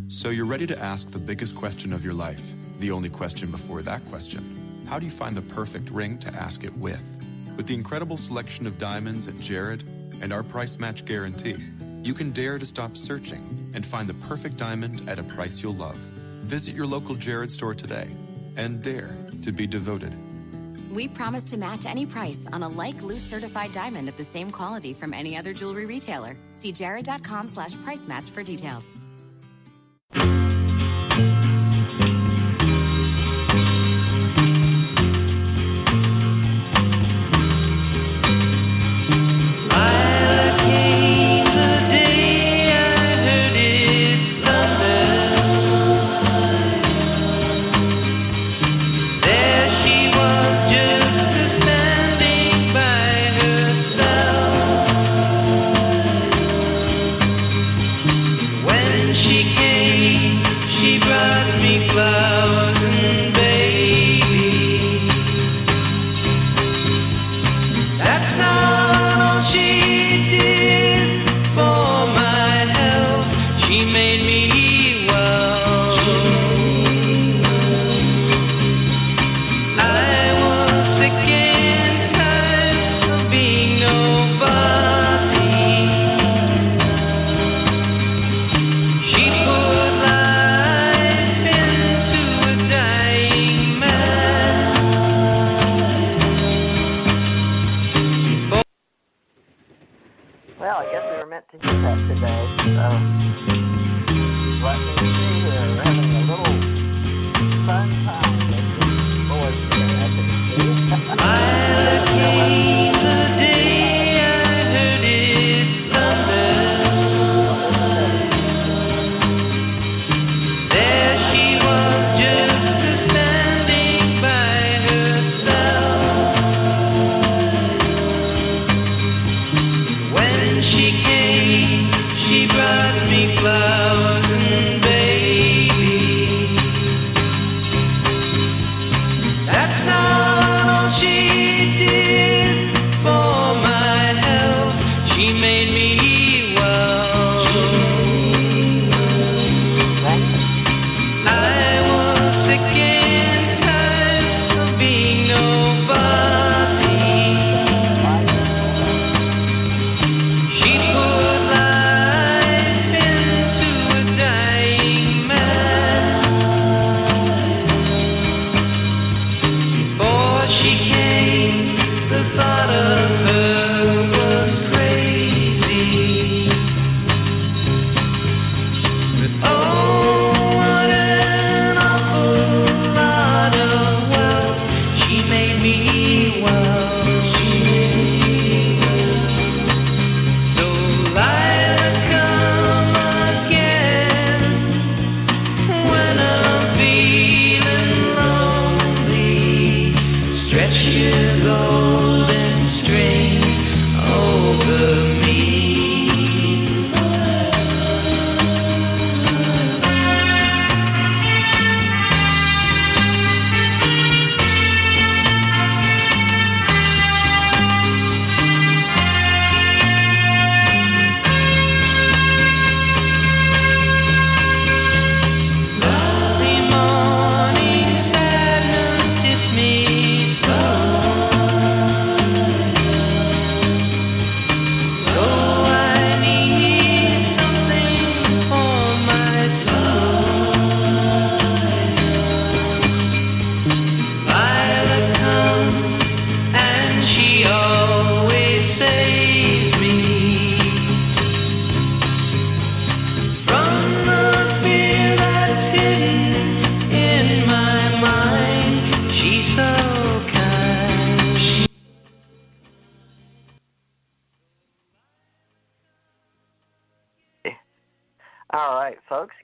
So you're ready to ask the biggest question of your life, the only question before that question. How do you find the perfect ring to ask it with? With the incredible selection of diamonds at Jared and our price match guarantee, you can dare to stop searching and find the perfect diamond at a price you'll love. Visit your local Jared store today and dare to be devoted. We promise to match any price on a like loose certified diamond of the same quality from any other jewelry retailer. See jared.com/price match for details.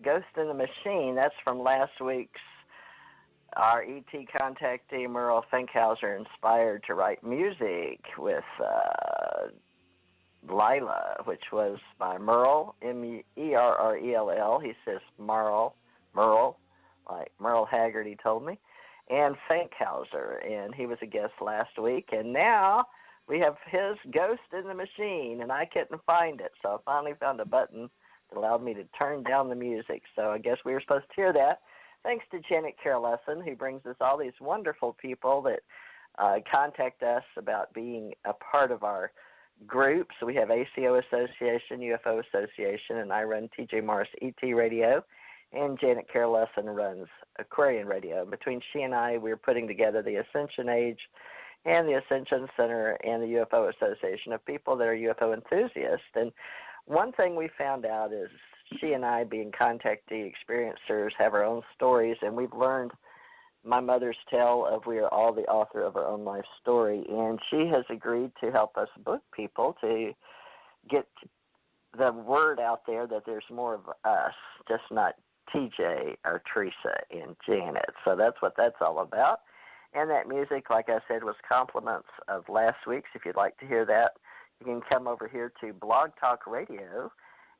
Ghost in the Machine. That's from last week's. Our ET contactee, Merle Finkhauser, inspired to write music with Lila, which was by Merle, Merrell. He says Merle, like Merle Haggard, told me, and Finkhauser, and he was a guest last week, and now we have his Ghost in the Machine, and I couldn't find it, so I finally found a button allowed me to turn down the music. So I guess we were supposed to hear that. Thanks to Janet Lessin, who brings us all these wonderful people that contact us about being a part of our group. So we have ACO Association, UFO Association, and I run TJ Morris ET Radio, and Janet Lessin runs Aquarian Radio. Between she and I, we're putting together the Ascension Age and the Ascension Center and the UFO Association of people that are UFO enthusiasts. And one thing we found out is she and I, being contactee experiencers, have our own stories, and we've learned my mother's tale of we are all the author of our own life story, and she has agreed to help us book people to get the word out there that there's more of us, just not TJ or Theresa and Janet. So that's what that's all about. And that music, like I said, was compliments of last week's. If you'd like to hear that, you can come over here to Blog Talk Radio,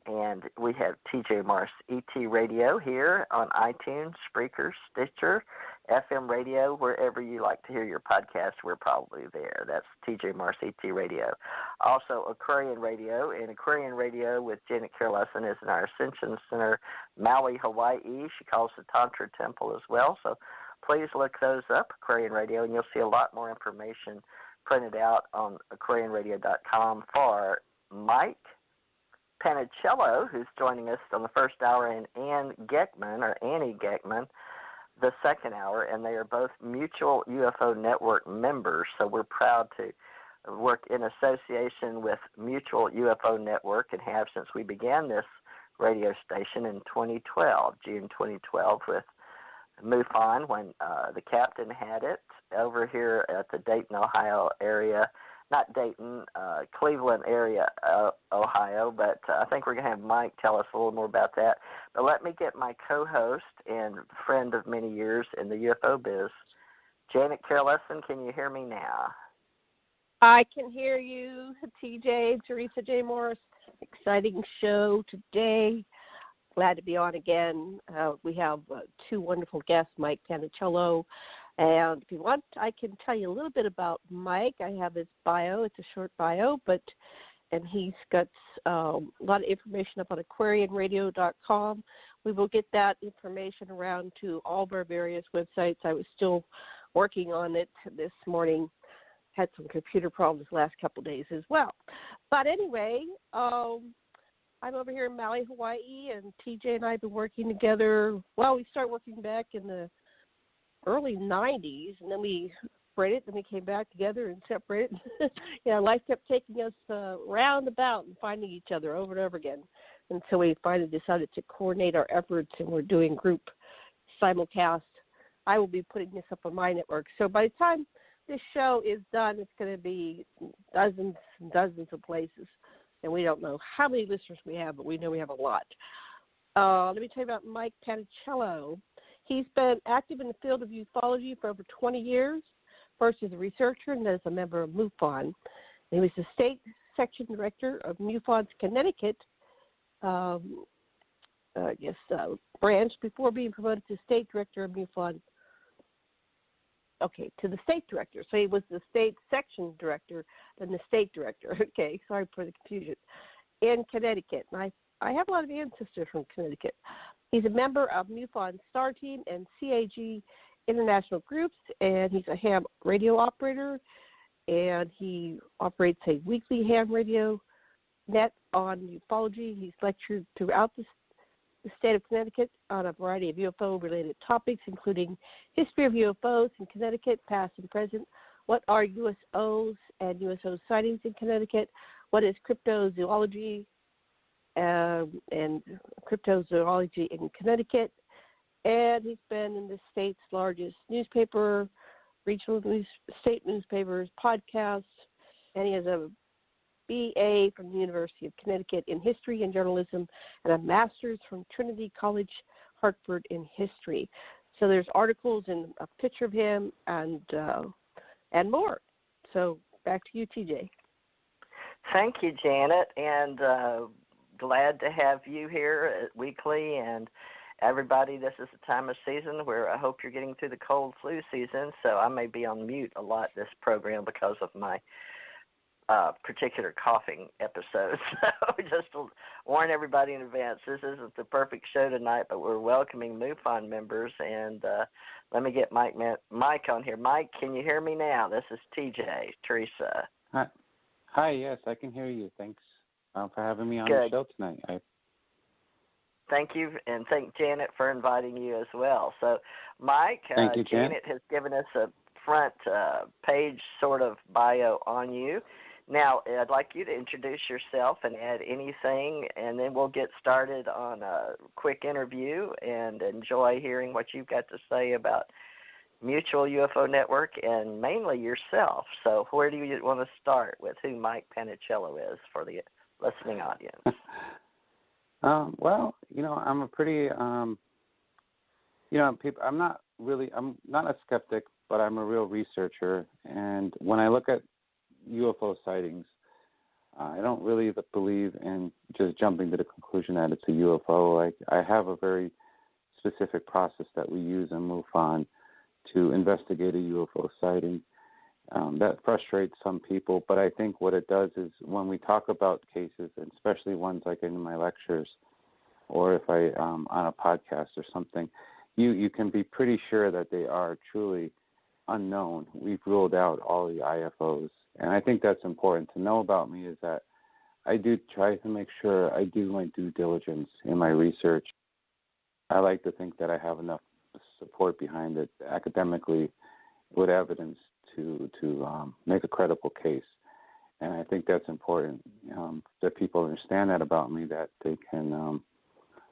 and we have TJ Morris ET Radio here on iTunes, Spreaker, Stitcher, FM radio, wherever you like to hear your podcast, we're probably there. That's TJ Morris ET Radio. Also, Aquarian Radio, and Aquarian Radio with Janet Lessin is in our Ascension Center, Maui, Hawaii. She calls the Tantra Temple as well. So please look those up, Aquarian Radio, and you'll see a lot more information printed out on aquarianradio.com for Mike Panicello, who's joining us on the first hour, and Annie Gechman, the second hour, and they are both Mutual UFO Network members, so we're proud to work in association with Mutual UFO Network and have since we began this radio station in 2012, June 2012, with MUFON, when the captain had it over here at the Dayton, Ohio area. Not Dayton, Cleveland area, Ohio, but I think we're going to have Mike tell us a little more about that. But let me get my co-host and friend of many years in the UFO biz, Janet Lessin. Can you hear me now? I can hear you, TJ, Theresa J. Morris. Exciting show today. Glad to be on again. We have two wonderful guests, Mike Panicello. And if you want, I can tell you a little bit about Mike. I have his bio. It's a short bio, and he's got a lot of information up on aquarianradio.com. We will get that information around to all of our various websites. I was still working on it this morning. Had some computer problems the last couple of days as well. But anyway, I'm over here in Maui, Hawaii, and TJ and I have been working together. Well, we started working back in the early 90s, and then we separated, then we came back together and separated. Life kept taking us roundabout and finding each other over and over again. And so we finally decided to coordinate our efforts, and we're doing group simulcast. I will be putting this up on my network. So by the time this show is done, it's going to be dozens and dozens of places. And we don't know how many listeners we have, but we know we have a lot. Let me tell you about Mike Panicello. He's been active in the field of ufology for over 20 years, first as a researcher and then as a member of MUFON. He was the state section director of MUFON Connecticut branch before being promoted to state director of MUFON. Okay, to the state director. So he was the state section director, then the state director. Okay, sorry for the confusion. In Connecticut. And I have a lot of ancestors from Connecticut. He's a member of MUFON Star Team and CAG International Groups, and he's a ham radio operator, and he operates a weekly ham radio net on ufology. He's lectured throughout the state of Connecticut on a variety of UFO-related topics, including history of UFOs in Connecticut, past and present, what are USOs and USO sightings in Connecticut, what is cryptozoology, and cryptozoology in Connecticut, and he's been in the state's largest newspaper, regional state newspapers, podcasts, and he has a BA from the University of Connecticut in history and journalism, and a master's from Trinity College, Hartford in history. So there's articles and a picture of him and more. So back to you, TJ. Thank you, Janet, and glad to have you here weekly, and everybody, this is the time of season where I hope you're getting through the cold flu season, so I may be on mute a lot this program because of my particular coughing episode. So just to warn everybody in advance, this isn't the perfect show tonight, but we're welcoming MUFON members. And let me get Mike on here. Mike, can you hear me now? This is TJ, Theresa. Hi, yes, I can hear you. Thanks for having me on Good. the show tonight. Thank you, and thank Janet for inviting you as well. So, Mike, Thank you, Janet has given us a front page sort of bio on you. Now, I'd like you to introduce yourself and add anything, and then we'll get started on a quick interview and enjoy hearing what you've got to say about Mutual UFO Network and mainly yourself. So where do you want to start with who Mike Panicello is for the listening audience? Well, I'm a pretty, I'm not a skeptic, but I'm a real researcher. And when I look at UFO sightings, I don't really believe in just jumping to the conclusion that it's a UFO. I have a very specific process that we use in MUFON to investigate a UFO sighting. That frustrates some people, but I think what it does is when we talk about cases, and especially ones like in my lectures or if I on a podcast or something, you can be pretty sure that they are truly unknown. We've ruled out all the IFOs. And I think that's important to know about me, is that I do try to make sure I do my due diligence in my research. I like to think that I have enough support behind it academically with evidence to make a credible case. And I think that's important, that people understand that about me, that they can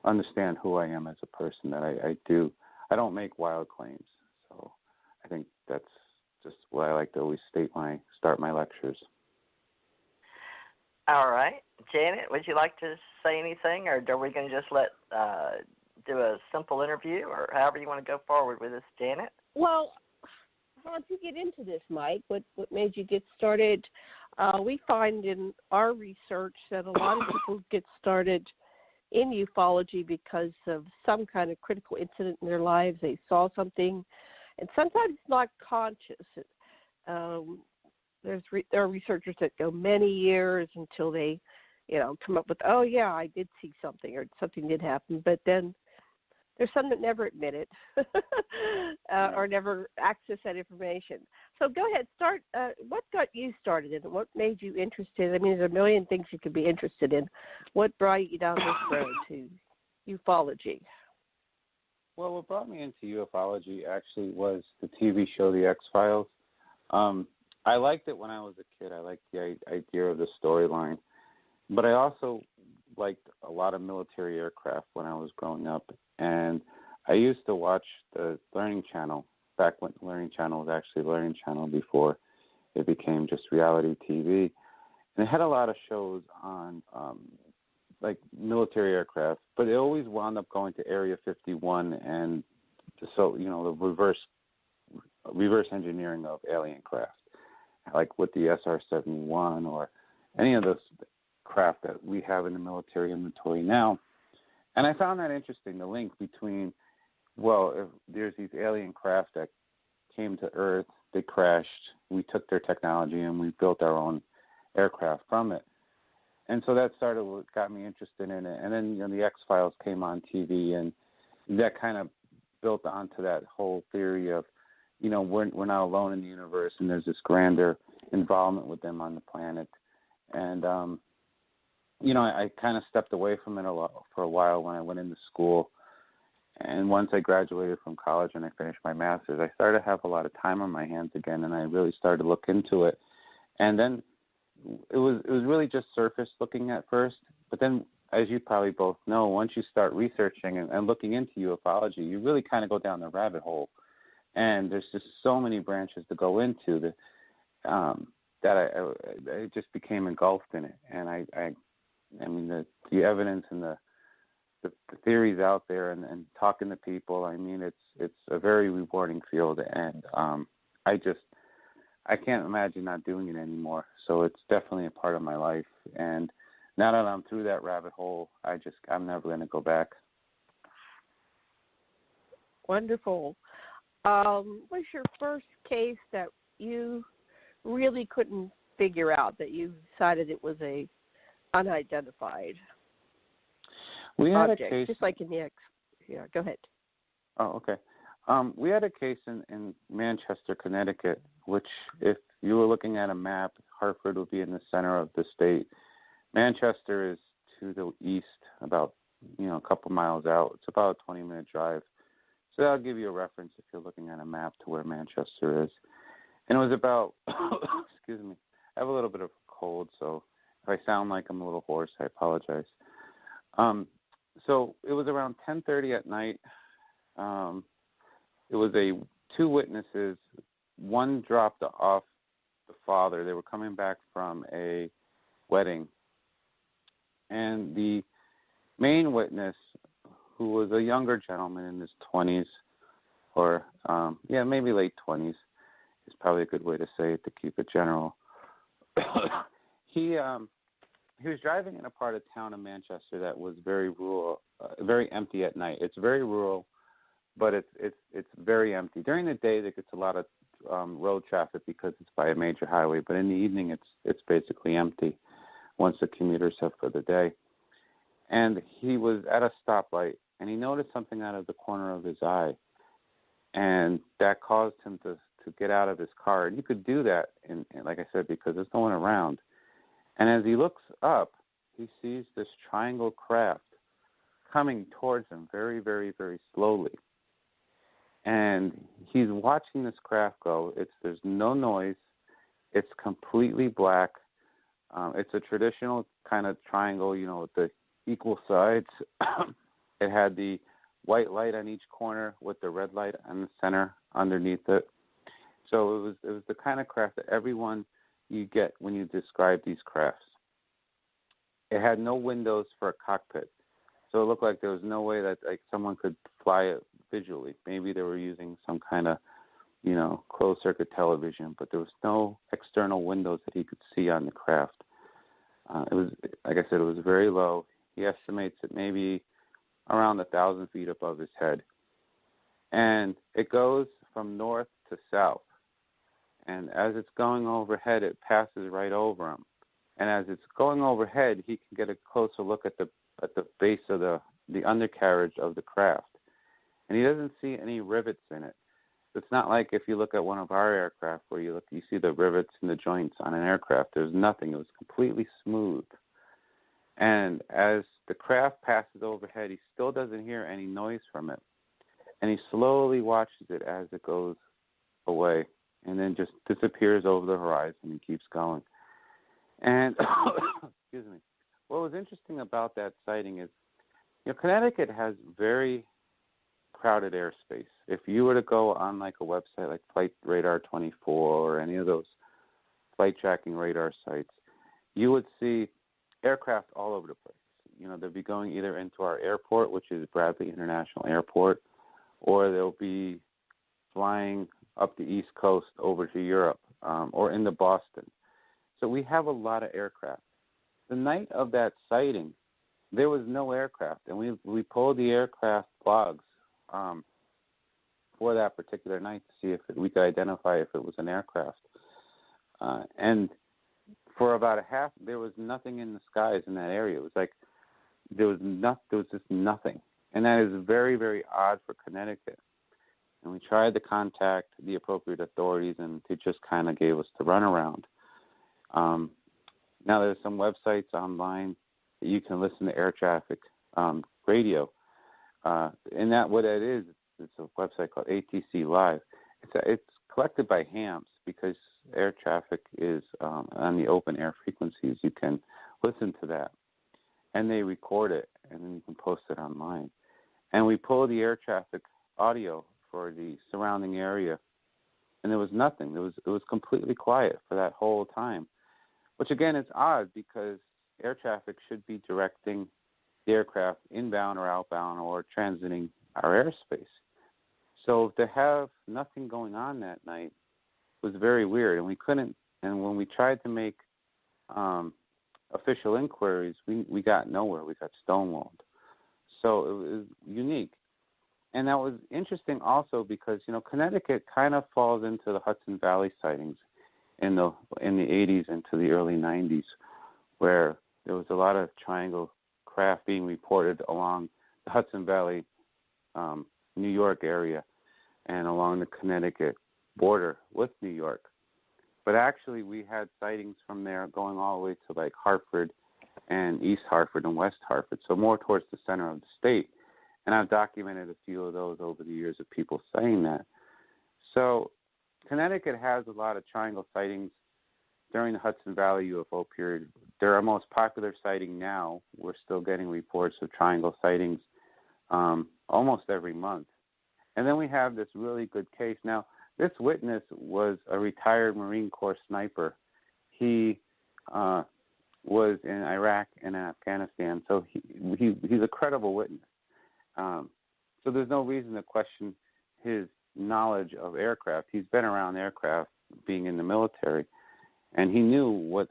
understand who I am as a person, that I don't make wild claims. So I think that's just what I like to always state when I start my lectures. All right. Janet, would you like to say anything, or are we going to just do a simple interview, or however you want to go forward with this, Janet? Well, how did you get into this, Mike? What made you get started? We find in our research that a lot of people get started in ufology because of some kind of critical incident in their lives. They saw something, and sometimes it's not conscious. There are researchers that go many years until they, come up with, oh yeah, I did see something, or something did happen. But then there's some that never admit it or never access that information. So go ahead, start. What got you started in it? What made you interested? I mean, there's a million things you could be interested in. What brought you down this road to ufology? Well, what brought me into ufology actually was the TV show The X-Files. I liked it when I was a kid. I liked the idea of the storyline. But I also liked a lot of military aircraft when I was growing up. And I used to watch the Learning Channel back when Learning Channel was actually Learning Channel before it became just reality TV. And it had a lot of shows on like military aircraft, but it always wound up going to Area 51 and the reverse engineering of alien craft, like with the SR-71 or any of those craft that we have in the military inventory now. And I found that interesting, the link between, if there's these alien craft that came to Earth, they crashed, we took their technology and we built our own aircraft from it. And so that started what got me interested in it. And then, the X-Files came on TV, and that kind of built onto that whole theory of, we're not alone in the universe, and there's this grander involvement with them on the planet. And, I kind of stepped away from it for a while when I went into school. And once I graduated from college and I finished my master's, I started to have a lot of time on my hands again, and I really started to look into it. And then it was really just surface looking at first. But then, as you probably both know, once you start researching and looking into ufology, you really kind of go down the rabbit hole. And there's just so many branches to go into that I just became engulfed in it. And I mean, the evidence and the theories out there and talking to people, I mean, it's a very rewarding field. And I can't imagine not doing it anymore. So it's definitely a part of my life. And now that I'm through that rabbit hole, I'm never going to go back. Wonderful. What was your first case that you really couldn't figure out that you decided it was a unidentified We had object, a case, just like in the Yeah, go ahead. Oh, okay. We had a case in Manchester, Connecticut, which, if you were looking at a map, Hartford would be in the center of the state. Manchester is to the east, about a couple miles out. It's about a 20-minute drive. So that'll give you a reference if you're looking at a map to where Manchester is. And it was about, excuse me, I have a little bit of a cold, so if I sound like I'm a little hoarse, I apologize. So it was around 10:30 at night. It was two witnesses. One dropped off the father. They were coming back from a wedding. And the main witness, who was a younger gentleman in his 20s, or maybe late 20s, is probably a good way to say it to keep it general. He was driving in a part of town in Manchester that was very rural, very empty at night. It's very rural, but it's very empty. During the day, there gets a lot of road traffic because it's by a major highway, but in the evening, it's basically empty once the commuters have for the day. And he was at a stoplight, and he noticed something out of the corner of his eye, and that caused him to get out of his car. And you could do that, and like I said, because there's no one around. And as he looks up, he sees this triangle craft coming towards him very, very, very slowly. And he's watching this craft go. There's no noise. It's completely black. It's a traditional kind of triangle, with the equal sides. It had the white light on each corner with the red light in the center underneath it. So it was the kind of craft that everyone you get when you describe these crafts. It had no windows for a cockpit, so it looked like there was no way that someone could fly it visually. Maybe they were using some kind of, closed circuit television, but there was no external windows that he could see on the craft. It was, like I said, it was very low. He estimates it maybe around 1,000 feet above his head, and it goes from north to south. And as it's going overhead, it passes right over him. And as it's going overhead, he can get a closer look at the base of the undercarriage of the craft. And he doesn't see any rivets in it. It's not like if you look at one of our aircraft where you see the rivets and the joints on an aircraft. There's nothing. It was completely smooth. And as the craft passes overhead, he still doesn't hear any noise from it. And he slowly watches it as it goes away, and then just disappears over the horizon and keeps going. And, excuse me, what was interesting about that sighting is, Connecticut has very crowded airspace. If you were to go on like a website like Flight Radar 24 or any of those flight tracking radar sites, you would see aircraft all over the place. They'll be going either into our airport, which is Bradley International Airport, or they'll be flying up the East Coast over to Europe, or into Boston. So we have a lot of aircraft. The night of that sighting, there was no aircraft, and we pulled the aircraft logs for that particular night to see if we could identify if it was an aircraft. And for about a half, there was nothing in the skies in that area. It was like there was just nothing, and that is very, very odd for Connecticut. And we tried to contact the appropriate authorities, and they just kind of gave us the runaround. Now there's some websites online that you can listen to air traffic radio. And what that is, it's a website called ATC Live. It's collected by hams because air traffic is on the open air frequencies. You can listen to that, and they record it, and then you can post it online. And we pull the air traffic audio for the surrounding area, and there was nothing. It was completely quiet for that whole time, which again is odd because air traffic should be directing the aircraft inbound or outbound or transiting our airspace. So to have nothing going on that night was very weird, and we couldn't. And when we tried to make official inquiries, we got nowhere. We got stonewalled. So it was unique. And that was interesting also because, Connecticut kind of falls into the Hudson Valley sightings in the 80s into the early 90s, where there was a lot of triangle craft being reported along the Hudson Valley, New York area, and along the Connecticut border with New York. But actually, we had sightings from there going all the way to like Hartford and East Hartford and West Hartford, so more towards the center of the state. And I've documented a few of those over the years of people saying that. So Connecticut has a lot of triangle sightings during the Hudson Valley UFO period. They're our most popular sighting now. We're still getting reports of triangle sightings almost every month. And then we have this really good case. Now, this witness was a retired Marine Corps sniper. He was in Iraq and Afghanistan, so he's a credible witness. So there's no reason to question his knowledge of aircraft. He's been around aircraft, being in the military, and he knew what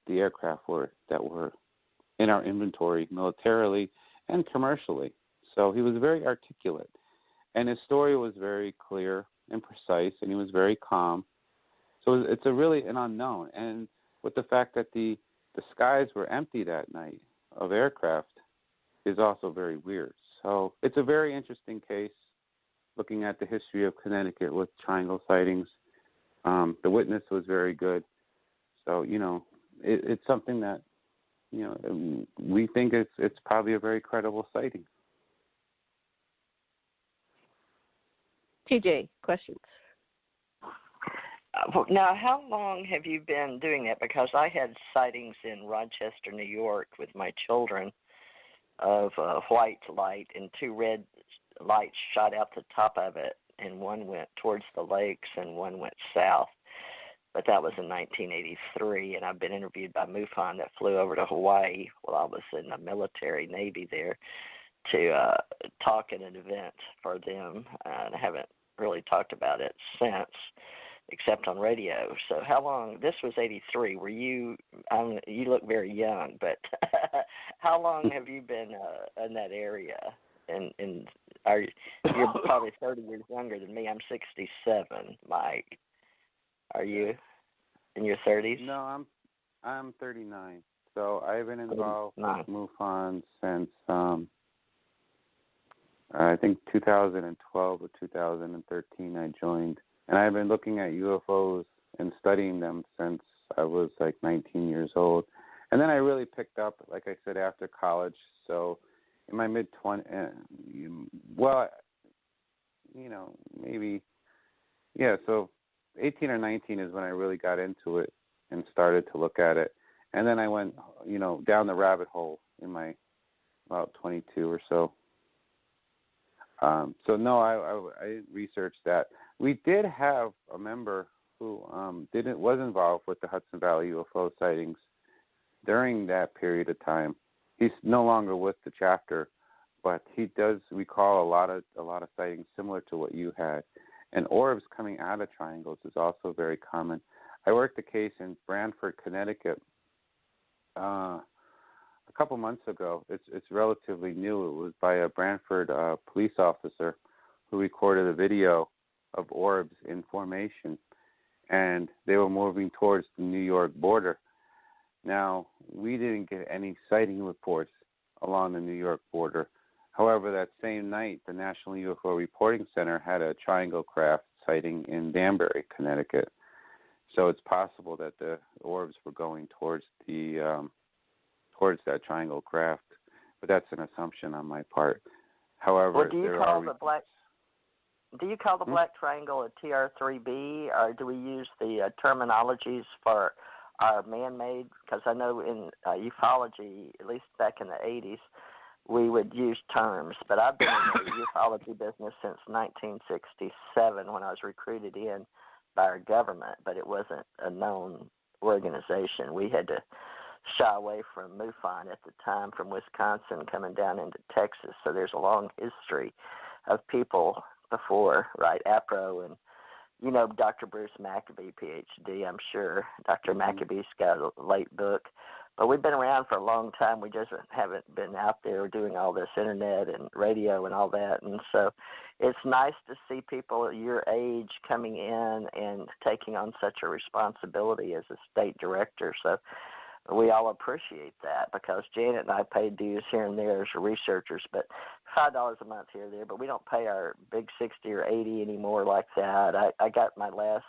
the aircraft were that were in our inventory militarily and commercially. So he was very articulate, and his story was very clear and precise, and he was very calm. So it's really an unknown. And with the fact that the skies were empty that night of aircraft is also very weird. So it's a very interesting case, looking at the history of Connecticut with triangle sightings. The witness was very good. So, it's something that, we think it's probably a very credible sighting. TJ, questions? Now, how long have you been doing that? Because I had sightings in Rochester, New York with my children of a white light and two red lights shot out the top of it, and one went towards the lakes and one went south. But that was in 1983, and I've been interviewed by MUFON that flew over to Hawaii while I was in the military Navy there to talk at an event for them, and I haven't really talked about it since, except on radio. So how long, this was 83, were you, you look very young, but how long have you been in that area? And you're probably 30 years younger than me. I'm 67, Mike. Are you in your 30s? No, I'm 39. So I've been involved with MUFON since I think 2012 or 2013 I joined. And I've been looking at UFOs and studying them since I was like 19 years old. And then I really picked up, like I said, after college. So in my mid-20s, so 18 or 19 is when I really got into it and started to look at it. And then I went, down the rabbit hole in my about 22 or so. So no, I didn't research that. We did have a member who was involved with the Hudson Valley UFO sightings during that period of time. He's no longer with the chapter, but he does recall a lot of sightings similar to what you had. And orbs coming out of triangles is also very common. I worked a case in Brantford, Connecticut, a couple months ago. It's relatively new. It was by a Brantford police officer who recorded a video of orbs in formation, and they were moving towards the New York border. Now, we didn't get any sighting reports along the New York border. However, that same night, the National UFO Reporting Center had a triangle craft sighting in Danbury, Connecticut. So it's possible that the orbs were going towards that triangle craft, but that's an assumption on my part. However, do you call the black triangle a TR3B, or do we use the terminologies for our man-made? Because I know in ufology, at least back in the 80s, we would use terms, but I've been in the ufology business since 1967 when I was recruited in by our government, but it wasn't a known organization. We had to shy away from MUFON at the time from Wisconsin coming down into Texas, so there's a long history of people before, right, APRO, and Dr. Bruce Maccabee, PhD, I'm sure. Dr. Maccabee's got a late book But we've been around for a long time. We just haven't been out there doing all this internet and radio and all that. And so it's nice to see people your age coming in and taking on such a responsibility as a state director. So we all appreciate that, because Janet and I pay dues here and there as researchers, but $5 a month here or there. But we don't pay our big 60 or 80 anymore like that. I got my last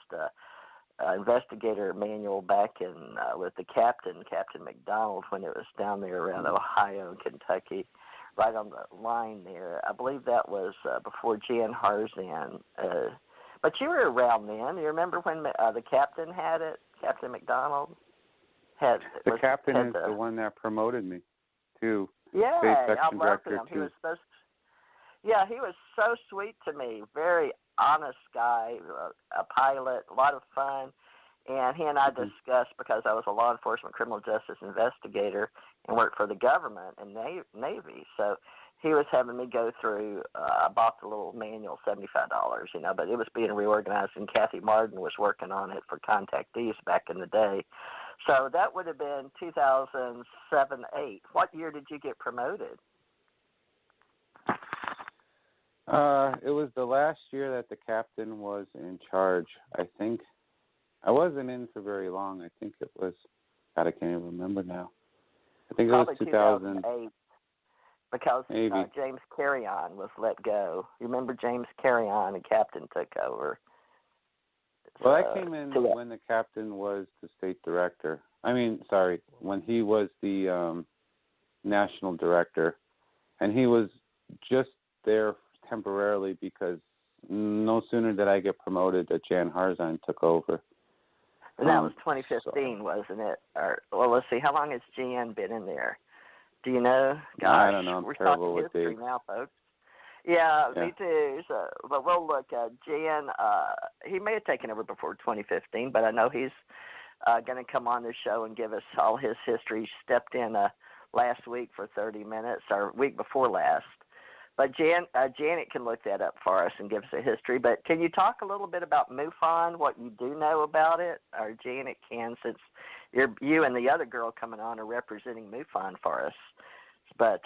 investigator manual back in with the Captain McDonald, when it was down there around Ohio and Kentucky, right on the line there. I believe that was before Jan Harzan. But you were around then. You remember when the Captain had it? Captain McDonald had. The Captain is the one that promoted me to State Section Director him. He was so sweet to me. Very honest guy, a pilot, a lot of fun. And he and I discussed, because I was a law enforcement criminal justice investigator and worked for the government and Navy. So he was having me go through, I bought the little manual, $75, but it was being reorganized, and Kathy Martin was working on it for contactees back in the day. So that would have been 2007-8. What year did you get promoted? It was the last year that the Captain was in charge. I think I wasn't in for very long. I think it was, God, I can't even remember now. I think Probably it was 2008. Because James Carrion was let go. You remember James Carrion, and Captain took over. Well, I came in when the Captain was the state director. When he was the national director. And he was just there temporarily, because no sooner did I get promoted that Jan Harzan took over. And that was 2015, wasn't it? Well, let's see. How long has Jan been in there? Do you know? Gosh, I don't know. I'm we're terrible with history dates now, folks. Yeah, me too. So, but we'll look. Jan, he may have taken over before 2015, but I know he's going to come on the show and give us all his history. He stepped in last week for 30 minutes, or week before last. But Janet can look that up for us and give us a history. But can you talk a little bit about MUFON, what you do know about it? Or Janet can, since you and the other girl coming on are representing MUFON for us. But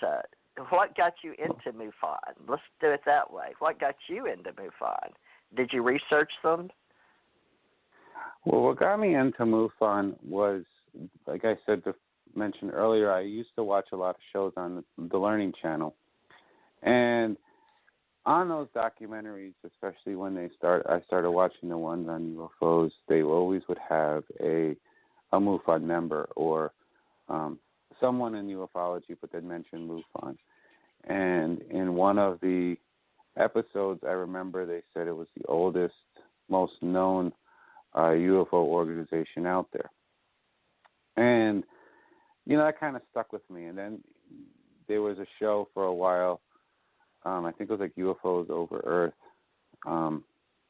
what got you into MUFON? Let's do it that way. What got you into MUFON? Did you research them? Well, what got me into MUFON was, like I mentioned earlier, I used to watch a lot of shows on the Learning Channel. And on those documentaries, especially when I started watching the ones on UFOs, they always would have a MUFON member or someone in ufology, but they'd mention MUFON. And in one of the episodes, I remember they said it was the oldest, most known UFO organization out there. And, that kind of stuck with me. And then there was a show for a while, I think it was like UFOs over Earth.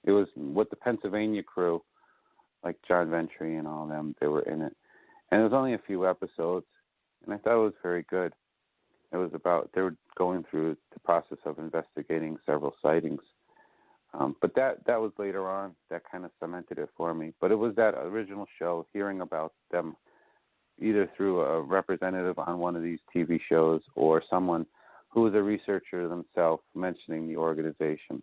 It was with the Pennsylvania crew, like John Ventry and all of them. They were in it. And it was only a few episodes, and I thought it was very good. It was about, they were going through the process of investigating several sightings. But that was later on. That kind of cemented it for me. But it was that original show, hearing about them either through a representative on one of these TV shows or someone who was a researcher themselves mentioning the organization.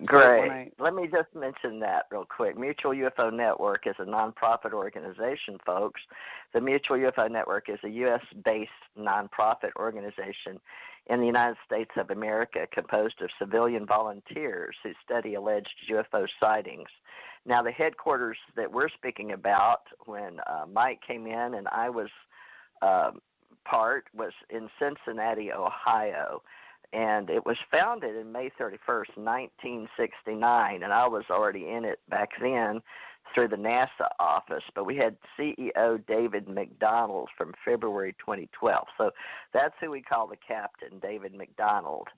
Great. Let me just mention that real quick. Mutual UFO Network is a nonprofit organization, folks. The Mutual UFO Network is a U.S.-based nonprofit organization in the United States of America composed of civilian volunteers who study alleged UFO sightings. Now, the headquarters that we're speaking about, when Mike came in and I was part, was in Cincinnati, Ohio. And it was founded in May 31st, 1969, and I was already in it back then through the NASA office. But we had CEO David McDonald from February 2012. So that's who we call the captain, David McDonald.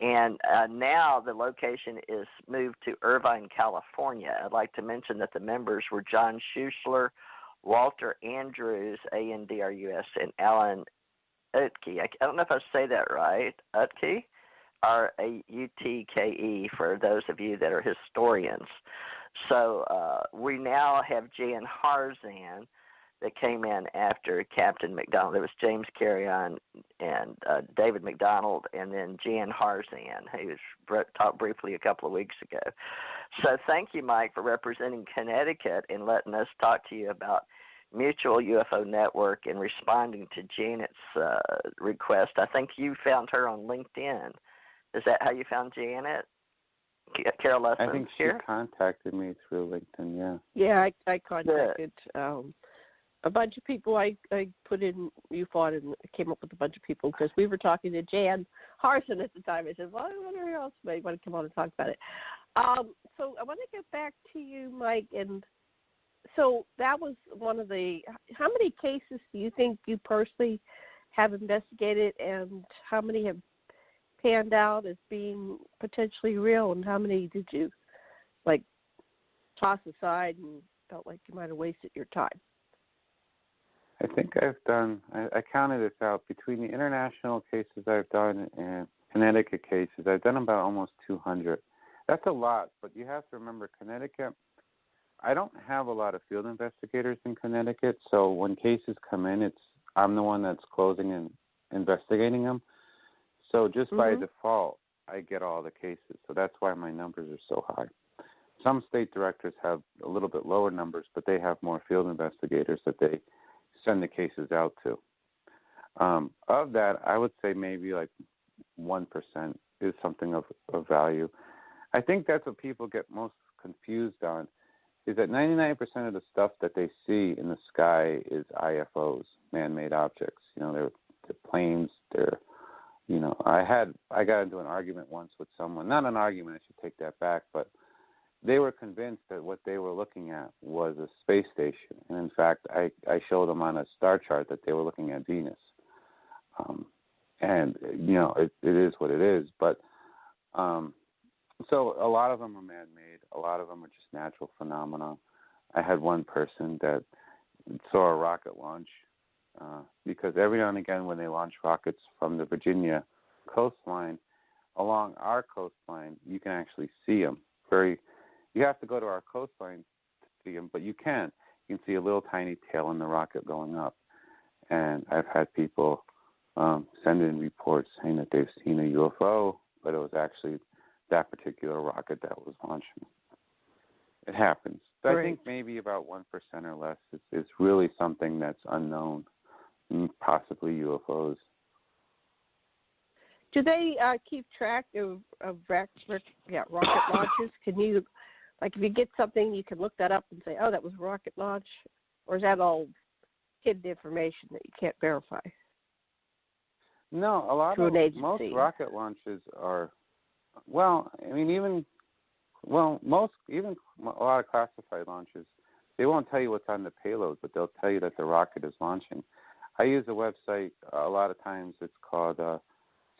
And now the location is moved to Irvine, California. I'd like to mention that the members were John Schuessler, Walter Andrews, Andrus, and Alan Utke. I don't know if I say that right. Utke, Rutke, for those of you that are historians. So we now have Jan Harzan, that came in after Captain McDonald. There was James Carrion and David McDonald, and then Jan Harzan, who was talked briefly a couple of weeks ago. So thank you, Mike, for representing Connecticut and letting us talk to you about Mutual UFO Network and responding to Janet's request. I think you found her on LinkedIn. Is that how you found Janet? Carol Lessin I think she here? contacted me through LinkedIn, yeah. Yeah, I contacted a bunch of people. I put in MUFON and came up with a bunch of people because we were talking to Jan Harson at the time. I said, well, I wonder who else may want to come on and talk about it. So I want to get back to you, Mike. And so that was one of the – how many cases do you think you personally have investigated, and how many have panned out as being potentially real, and how many did you, like, toss aside and felt like you might have wasted your time? I think I've done, I counted this out, between the international cases I've done and Connecticut cases, I've done about almost 200. That's a lot, but you have to remember Connecticut, I don't have a lot of field investigators in Connecticut, so when cases come in, I'm the one that's closing and investigating them. So just by default, I get all the cases, so that's why my numbers are so high. Some state directors have a little bit lower numbers, but they have more field investigators that they send the cases out to. Of that, I would say maybe like 1% is something of value. I think that's what people get most confused on, is that 99% of the stuff that they see in the sky is IFOs, man-made objects. You know, they're planes, they're, you know, I got into an argument once with someone, not an argument, I should take that back, but they were convinced that what they were looking at was a space station. And in fact, I showed them on a star chart that they were looking at Venus. And, you know, it is what it is. But so a lot of them are man-made. A lot of them are just natural phenomena. I had one person that saw a rocket launch because every now and again when they launch rockets from the Virginia coastline, along our coastline, you can actually see them. You have to go to our coastline to see them, but you can. You can see a little tiny tail in the rocket going up. And I've had people send in reports saying that they've seen a UFO, but it was actually that particular rocket that was launching. It happens. But I think maybe about 1% or less is really something that's unknown, possibly UFOs. Do they keep track of rocket launches? Can you, like, if you get something, you can look that up and say, oh, that was a rocket launch? Or is that all hidden information that you can't verify? No, most rocket launches are, well, I mean, even a lot of classified launches, they won't tell you what's on the payload, but they'll tell you that the rocket is launching. I use a website a lot of times. It's called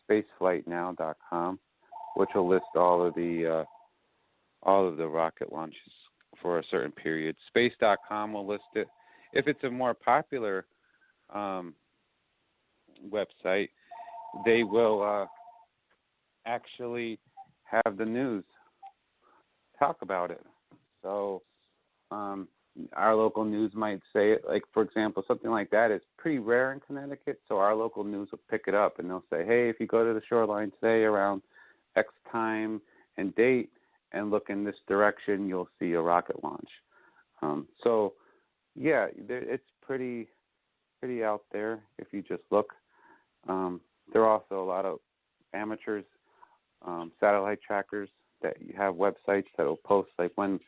spaceflightnow.com, which will list all of the rocket launches for a certain period. Space.com will list it. If it's a more popular website, they will actually have the news talk about it. So our local news might say it. Like, for example, something like that is pretty rare in Connecticut, so our local news will pick it up, and they'll say, hey, if you go to the shoreline today around X time and date and look in this direction, you'll see a rocket launch. So, yeah, it's pretty out there if you just look. There are also a lot of amateurs, satellite trackers that you have websites that will post like when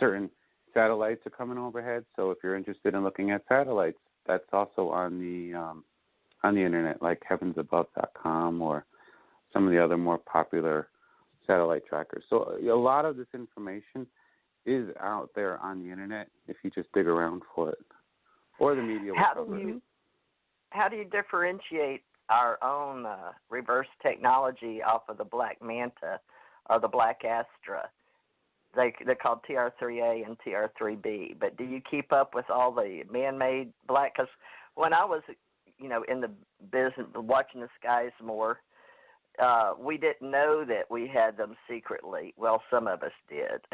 certain satellites are coming overhead. So if you're interested in looking at satellites, that's also on the internet, like heavensabove.com or some of the other more popular satellite trackers. So a lot of this information is out there on the internet if you just dig around for it, or the media will cover it. How do you differentiate our own reverse technology off of the Black Manta or the Black Astra? They're called TR3A and TR3B. But do you keep up with all the man-made black? Because when I was, in the business, watching the skies more, we didn't know that we had them secretly. Well, some of us did.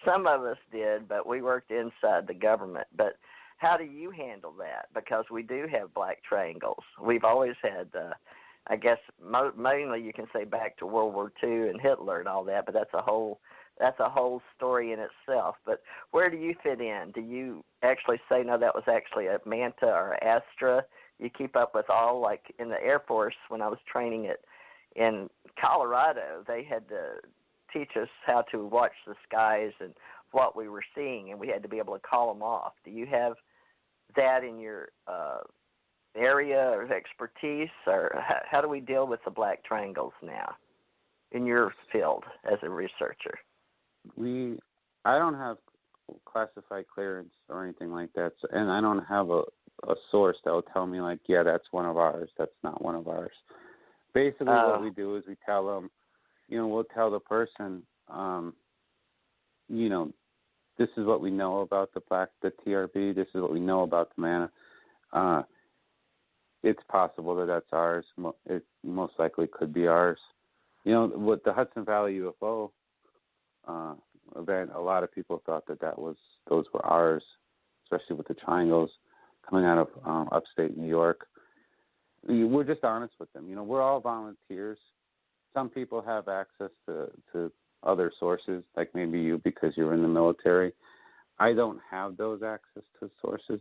Some of us did, but we worked inside the government. But how do you handle that? Because we do have black triangles. We've always had, I guess, mainly you can say back to World War II and Hitler and all that, but that's a whole story in itself. But where do you fit in? Do you actually say, no, that was actually a Manta or Astra? You keep up with all, like in the Air Force when I was training in Colorado, they had to teach us how to watch the skies and what we were seeing, and we had to be able to call them off. Do you have that in your area of expertise, or how do we deal with the black triangles now in your field as a researcher? I don't have classified clearance or anything like that, and I don't have a source that will tell me, like, yeah, that's one of ours, that's not one of ours. Basically, what we do is we tell them, we'll tell the person, this is what we know about the TRB, this is what we know about the Mana. It's possible that that's ours. It most likely could be ours. With the Hudson Valley UFO event, a lot of people thought those were ours, especially with the triangles coming out of upstate New York. We're just honest with them. We're all volunteers. Some people have access to other sources, like maybe you, because you're in the military. I don't have those access to sources,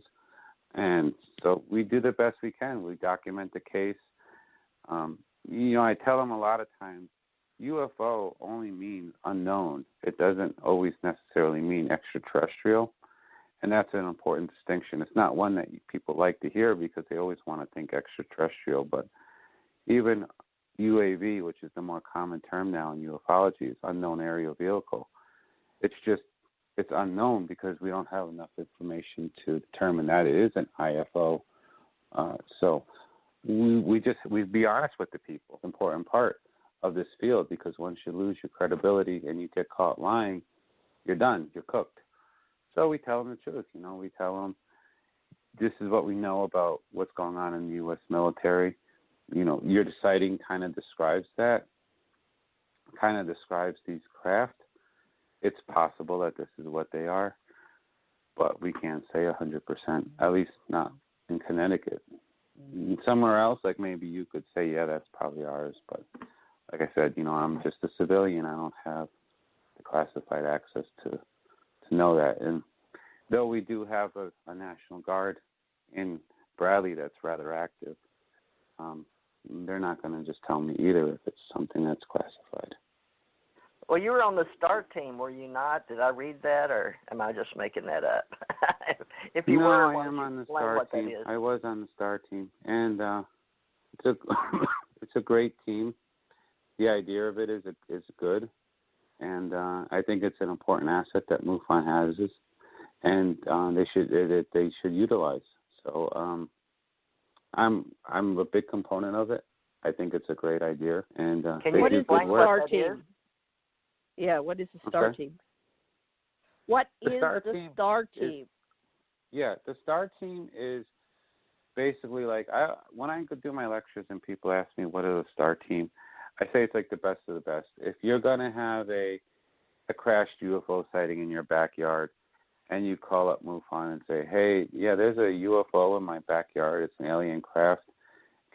and so we do the best we can. We document the case. I tell them a lot of times, UFO only means unknown. It doesn't always necessarily mean extraterrestrial, and that's an important distinction. It's not one that people like to hear because they always want to think extraterrestrial, but even UAV, which is the more common term now in ufology, is unknown aerial vehicle. It's unknown because we don't have enough information to determine that it is an IFO. So we be honest with the people. It's an important part of this field, because once you lose your credibility and you get caught lying, you're done. You're cooked. So we tell them the truth. We tell them this is what we know about what's going on in the U.S. military. Your sighting kind of describes that, kind of describes these craft. It's possible that this is what they are, but we can't say 100%, at least not in Connecticut. Somewhere else, like maybe you could say, yeah, that's probably ours, but like I said, I'm just a civilian. I don't have the classified access to know that. And though we do have a National Guard in Bradley that's rather active, they're not going to just tell me either if it's something that's classified. Well, you were on the STAR team, were you not? Did I read that, or am I just making that up? If you were, I am on the STAR team. I was on the STAR team, and it's a great team. The idea of it is good, and I think it's an important asset that MUFON has, and they should utilize. So I'm a big component of it. I think it's a great idea, and can you explain what STAR team? Yeah, what is the STAR team? What is the STAR team? The STAR team is basically like, when I do my lectures and people ask me what is a STAR team, I say it's like the best of the best. If you're going to have a crashed UFO sighting in your backyard and you call up MUFON and say, hey, yeah, there's a UFO in my backyard, it's an alien craft,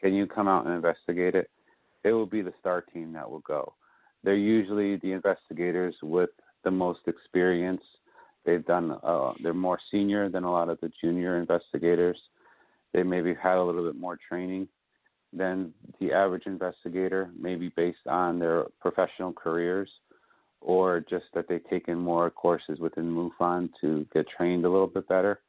can you come out and investigate it? It will be the STAR team that will go. They're usually the investigators with the most experience. They've done, they're more senior than a lot of the junior investigators. They maybe had a little bit more training than the average investigator, maybe based on their professional careers, or just that they've taken more courses within MUFON to get trained a little bit better.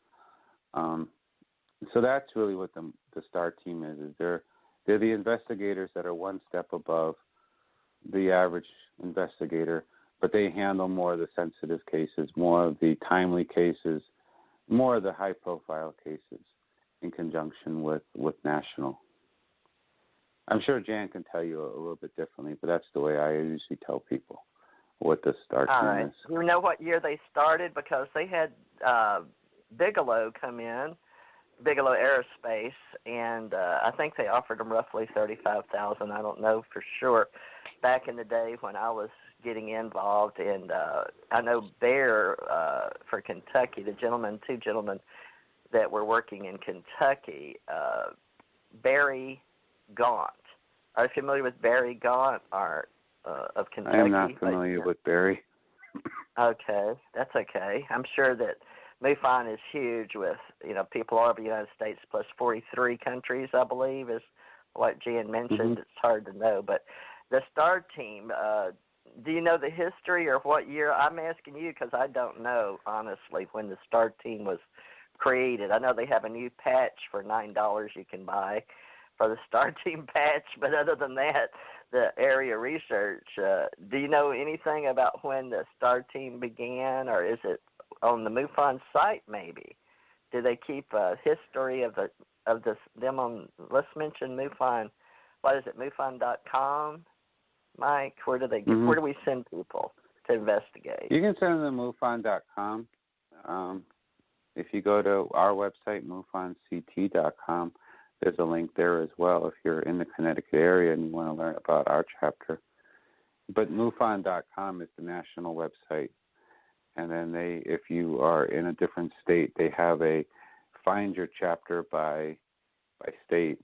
So that's really what the STAR team is they're the investigators that are one step above the average investigator, but they handle more of the sensitive cases, more of the timely cases, more of the high-profile cases in conjunction with national. I'm sure Jan can tell you a little bit differently, but that's the way I usually tell people what the STAR team is. You know what year they started? Because they had Bigelow come in, Bigelow Aerospace, and I think they offered them roughly $35,000. I don't know for sure. Back in the day when I was getting involved, and I know Bear for Kentucky, two gentlemen that were working in Kentucky, Barry Gaunt. Are you familiar with Barry Gaunt of Kentucky? I am not familiar with Barry. Okay, that's okay. I'm sure that MUFON is huge with, people all over the United States plus 43 countries, I believe, is what Jan mentioned. Mm-hmm. It's hard to know. But the STAR team, do you know the history or what year? I'm asking you because I don't know, honestly, when the STAR team was created. I know they have a new patch for $9 you can buy for the STAR team patch, but other than that, the area research, do you know anything about when the STAR team began, or is it on the MUFON site maybe? Do they keep a history of them on, let's mention MUFON, what is it, MUFON.com, Mike? Where do where do we send people to investigate? You can send them to MUFON.com. If you go to our website, MUFONCT.com, there's a link there as well if you're in the Connecticut area and you want to learn about our chapter. But MUFON.com is the national website. And then if you are in a different state, they have a find your chapter by state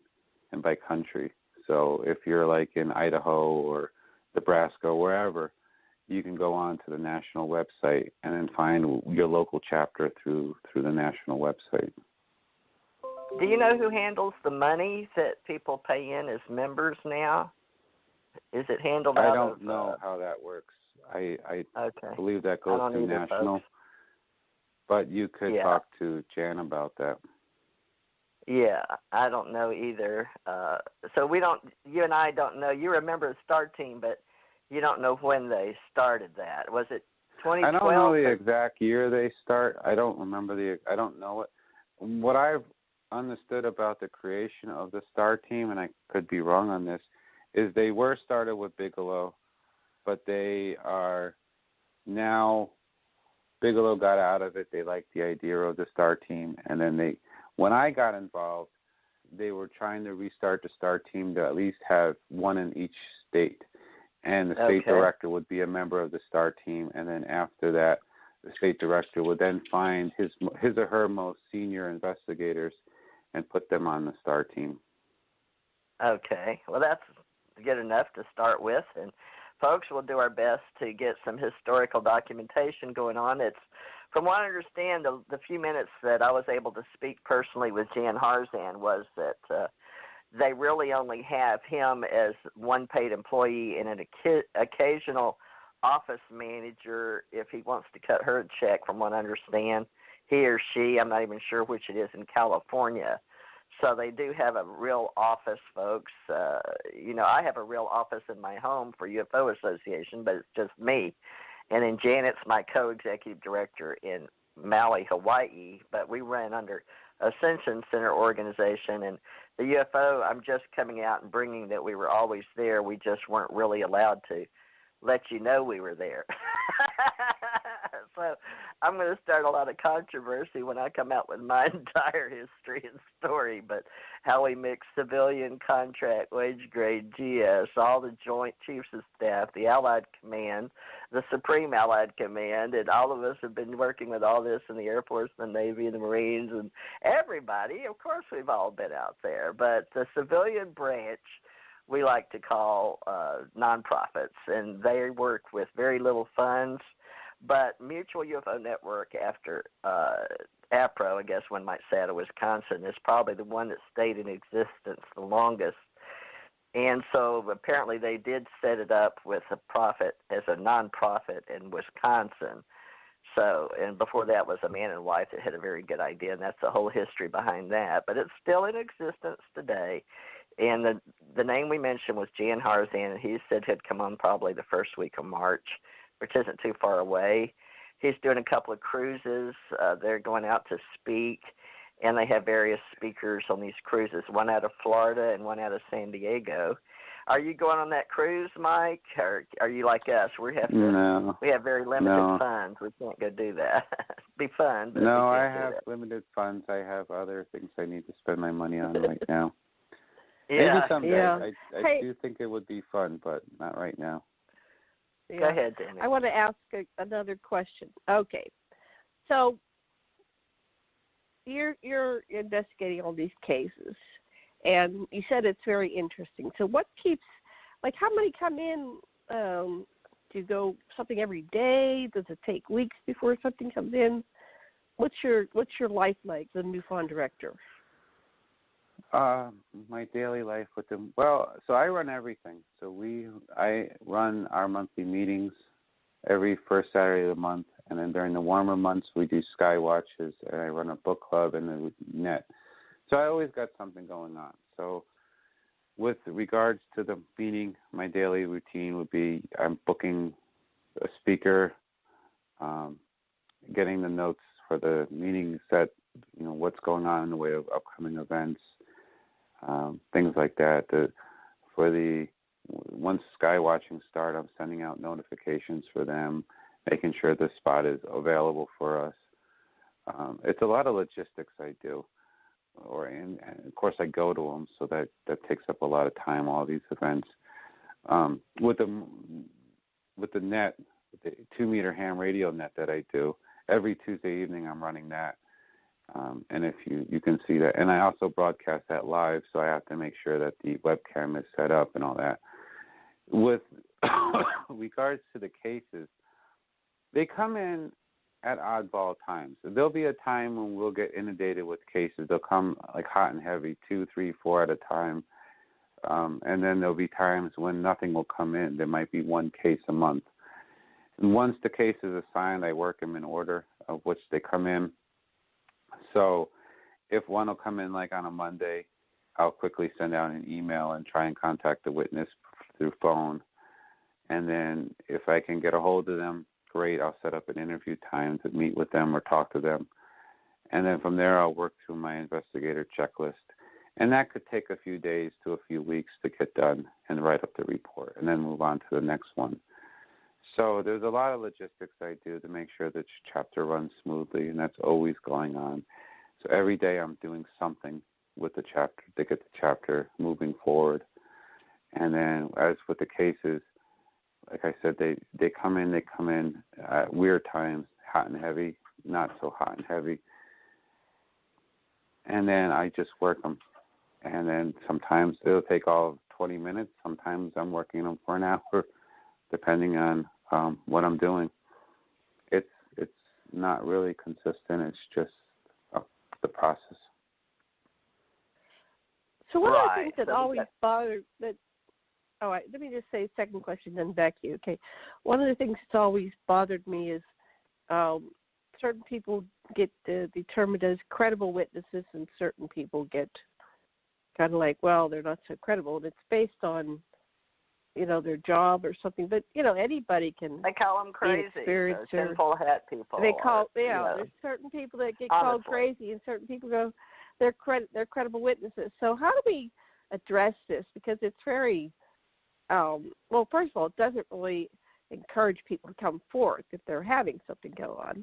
and by country. So if you're like in Idaho or Nebraska or wherever, you can go on to the national website and then find your local chapter through the national website. Do you know who handles the money that people pay in as members now? Is it handled out of... I don't know how that works. I okay. believe that goes through national. Folks. But you could talk to Jan about that. Yeah, I don't know either. So you and I don't know. You remember the STAR team, but you don't know when they started that. Was it 2012? I don't know the exact year they start. I don't remember I don't know it. What I've understood about the creation of the STAR team, and I could be wrong on this, is they were started with Bigelow, but they are now, Bigelow got out of it. They liked the idea of the STAR team, and then when I got involved, they were trying to restart the STAR team to at least have one in each state, and the state director would be a member of the STAR team, and then after that, the state director would then find his or her most senior investigators and put them on the STAR team. Okay. Well, that's good enough to start with. And, folks, we'll do our best to get some historical documentation going on. It's, from what I understand, the few minutes that I was able to speak personally with Jan Harzan was that they really only have him as one paid employee and an occasional office manager if he wants to cut her a check, from what I understand. He or she, I'm not even sure which it is, in California. So they do have a real office, folks. I have a real office in my home for UFO Association, but it's just me. And then Janet's my co-executive director in Maui, Hawaii, but we ran under Ascension Center organization. And the UFO, I'm just coming out and bringing that we were always there. We just weren't really allowed to let you know we were there. So I'm going to start a lot of controversy when I come out with my entire history and story, but how we mix civilian, contract, wage grade, GS, all the Joint Chiefs of Staff, the Allied Command, the Supreme Allied Command, and all of us have been working with all this in the Air Force, the Navy, and the Marines, and everybody. Of course, we've all been out there, but the civilian branch we like to call nonprofits, and they work with very little funds. But Mutual UFO Network, after APRO, I guess one might say, out of Wisconsin, is probably the one that stayed in existence the longest. And so apparently they did set it up with a profit as a nonprofit in Wisconsin. So, and before that was a man and wife that had a very good idea, and that's the whole history behind that. But it's still in existence today. And the name we mentioned was Jan Harzan, and he said he'd come on probably the first week of March, which isn't too far away. He's doing a couple of cruises. They're going out to speak, and they have various speakers on these cruises, one out of Florida and one out of San Diego. Are you going on that cruise, Mike, or are you like us? We have very limited funds. We can't go do that. It'd be fun. But no, I have limited funds. I have other things I need to spend my money on right now. Yeah. Maybe someday. Yeah. I do think it would be fun, but not right now. Yeah. Go ahead, Danny. I want to ask another question. Okay. So you're investigating all these cases, and you said it's very interesting. So what keeps, like, how many come in? Do you go something every day? Does it take weeks before something comes in? What's your life like, the MUFON director? My daily life with them. Well, so I run everything. So I run our monthly meetings every first Saturday of the month, and then during the warmer months we do sky watches, and I run a book club and the net. So I always got something going on. So with regards to the meeting, my daily routine would be I'm booking a speaker, getting the notes for the meeting set, what's going on in the way of upcoming events, things like that. Once sky watching start, I'm sending out notifications for them, making sure the spot is available for us. It's a lot of logistics I do, and of course I go to them, so that takes up a lot of time. All these events with the net, the 2-meter ham radio net that I do every Tuesday evening, I'm running that. And if you can see that, and I also broadcast that live, so I have to make sure that the webcam is set up and all that. With regards to the cases, they come in at oddball times. So there'll be a time when we'll get inundated with cases. They'll come like hot and heavy, 2, 3, 4 at a time. And then there'll be times when nothing will come in. There might be one case a month. And once the case is assigned, I work them in order of which they come in. So if one will come in like on a Monday, I'll quickly send out an email and try and contact the witness through phone. And then if I can get a hold of them, great, I'll set up an interview time to meet with them or talk to them. And then from there, I'll work through my investigator checklist. And that could take a few days to a few weeks to get done and write up the report and then move on to the next one. So there's a lot of logistics I do to make sure that chapter runs smoothly, and that's always going on. So every day I'm doing something with the chapter to get the chapter moving forward. And then as with the cases, like I said, they come in at weird times, hot and heavy, not so hot and heavy. And then I just work them. And then sometimes it'll take all of 20 minutes. Sometimes I'm working them for an hour, depending on what I'm doing. It's not really consistent. It's just the process. So one of the things that always bothered that. All right, let me just say second question, then back to you. Okay, one of the things that's always bothered me is certain people get determined as credible witnesses, and certain people get kind of like, well, they're not so credible, and it's based on their job or something. But anybody can. They call them crazy. Tinfoil hat people. They call there's certain people that get called crazy, and certain people go, they're credible witnesses. So how do we address this? Because it's very well, first of all, it doesn't really encourage people to come forth if they're having something go on,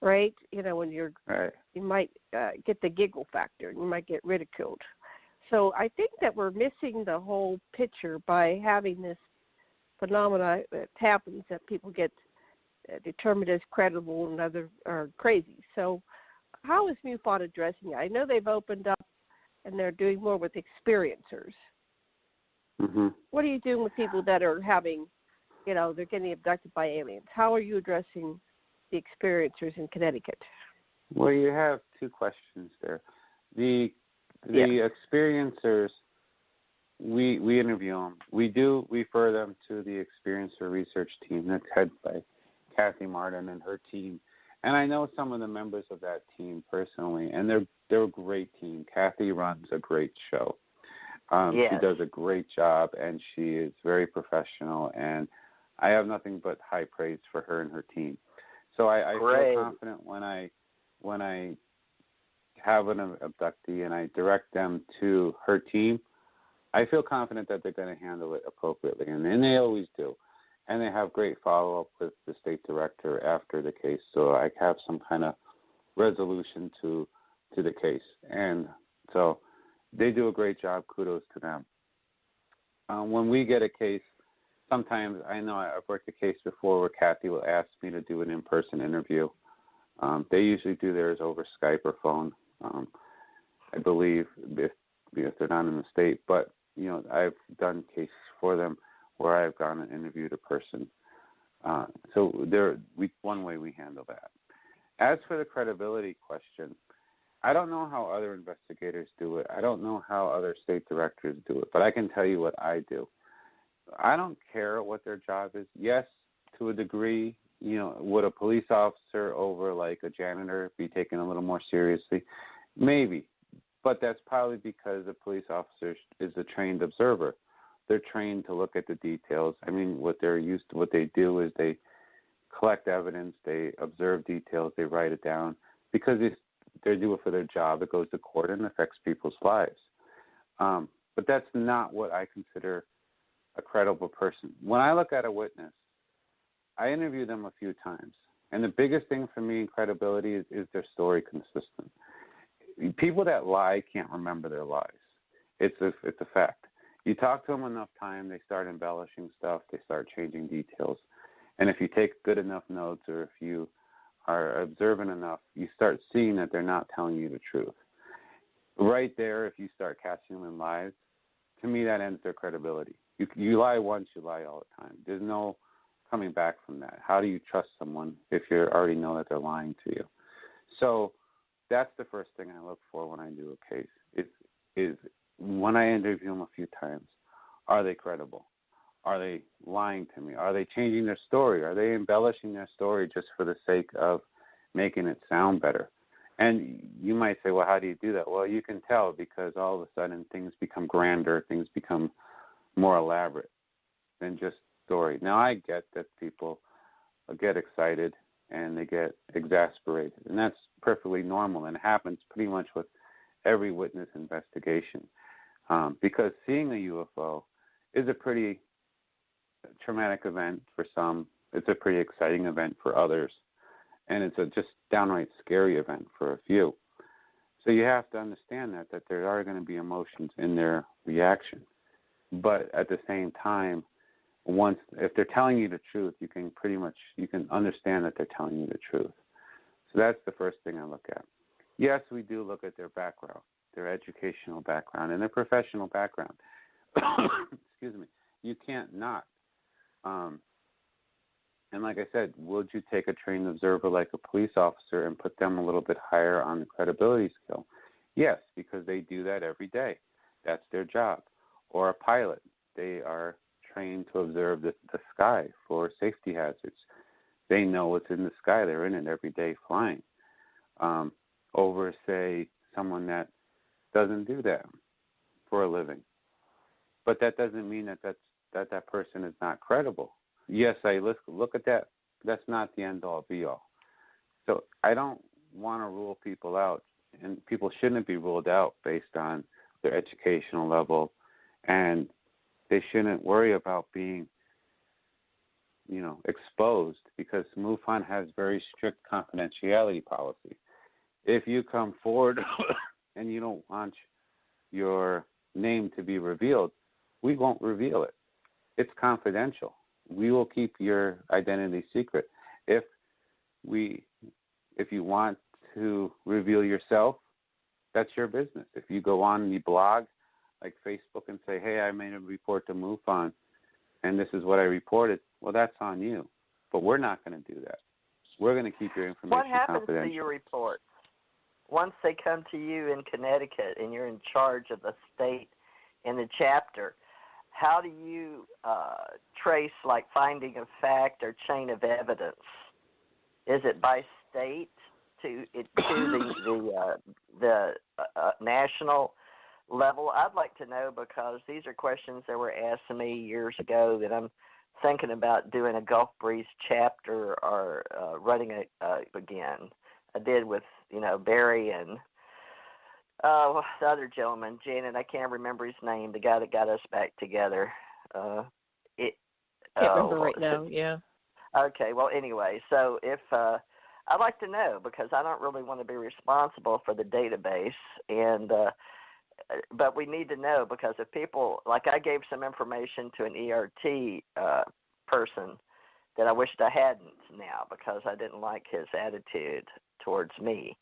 right? When you're, you might get the giggle factor, and you might get ridiculed. So I think that we're missing the whole picture by having this phenomena that happens, that people get determined as credible and others are crazy. So how is MUFON addressing it? I know they've opened up and they're doing more with experiencers. Mm-hmm. What are you doing with people that are having, they're getting abducted by aliens? How are you addressing the experiencers in Connecticut? Well, you have two questions there. The experiencers, we interview them. We do refer them to the experiencer research team that's headed by Kathy Martin and her team. And I know some of the members of that team personally, and they're a great team. Kathy runs a great show. She does a great job, and she is very professional, and I have nothing but high praise for her and her team. So I feel confident when I have an abductee and I direct them to her team, I feel confident that they're going to handle it appropriately, and they always do. And they have great follow-up with the state director after the case, so I have some kind of resolution to the case. And so they do a great job. Kudos to them. When we get a case, sometimes I know I've worked a case before where Kathy will ask me to do an in-person interview. They usually do theirs over Skype or phone. I believe, if they're not in the state. But, I've done cases for them where I've gone and interviewed a person. So one way we handle that. As for the credibility question, I don't know how other investigators do it. I don't know how other state directors do it, but I can tell you what I do. I don't care what their job is. Yes, to a degree, would a police officer over like a janitor be taken a little more seriously? Maybe, but that's probably because a police officer is a trained observer. They're trained to look at the details. I mean, what they do is they collect evidence, they observe details, they write it down because they do it for their job. It goes to court and affects people's lives. But that's not what I consider a credible person. When I look at a witness, I interview them a few times. And the biggest thing for me in credibility is their story consistent. People that lie can't remember their lies. It's a fact. You talk to them enough time, they start embellishing stuff, they start changing details. And if you take good enough notes or if you are observant enough, you start seeing that they're not telling you the truth. Right there, if you start catching them in lies, to me that ends their credibility. You lie once, you lie all the time. There's no coming back from that. How do you trust someone if you already know that they're lying to you? So that's the first thing I look for when I do a case, is when I interview them a few times, are they credible? Are they lying to me? Are they changing their story? Are they embellishing their story just for the sake of making it sound better? And you might say, well, how do you do that? Well, you can tell because all of a sudden things become grander, things become more elaborate than just story. Now, I get that people get excited and they get exasperated, and that's perfectly normal, and it happens pretty much with every witness investigation because seeing a UFO is a pretty traumatic event for some. It's a pretty exciting event for others, and it's a just downright scary event for a few. So you have to understand that there are going to be emotions in their reaction. But at the same time, if they're telling you the truth, you can understand that they're telling you the truth. So that's the first thing I look at. Yes, we do look at their background, their educational background, and their professional background. Excuse me. You can't not. And like I said, would you take a trained observer like a police officer and put them a little bit higher on the credibility scale? Yes, because they do that every day. That's their job. Or a pilot. They are trained to observe the sky for safety hazards. They know what's in the sky. They're in it every day flying. Over, say, someone that doesn't do that for a living. But that doesn't mean that person is not credible. Yes, I look at that. That's not the end-all, be-all. So I don't want to rule people out, and people shouldn't be ruled out based on their educational level, and they shouldn't worry about being, exposed because MUFON has very strict confidentiality policy. If you come forward and you don't want your name to be revealed, we won't reveal it. It's confidential. We will keep your identity secret. If you want to reveal yourself, that's your business. If you go on the blog like Facebook and say, hey, I made a report to MUFON and this is what I reported, well, that's on you. But we're not going to do that. We're going to keep your information confidential. What happens to your reports once they come to you in Connecticut and you're in charge of the state in the chapter? How do you trace, like, finding of fact or chain of evidence? Is it by state to the national level? I'd like to know because these are questions that were asked to me years ago that I'm thinking about doing a Gulf Breeze chapter or running it again. I did with, Barry and the other gentleman, Janet, I can't remember his name, the guy that got us back together. Can't remember right now, yeah. Okay, well, anyway, so if I'd like to know because I don't really want to be responsible for the database, and but we need to know because if people, like I gave some information to an ERT person that I wished I hadn't now because I didn't like his attitude towards me.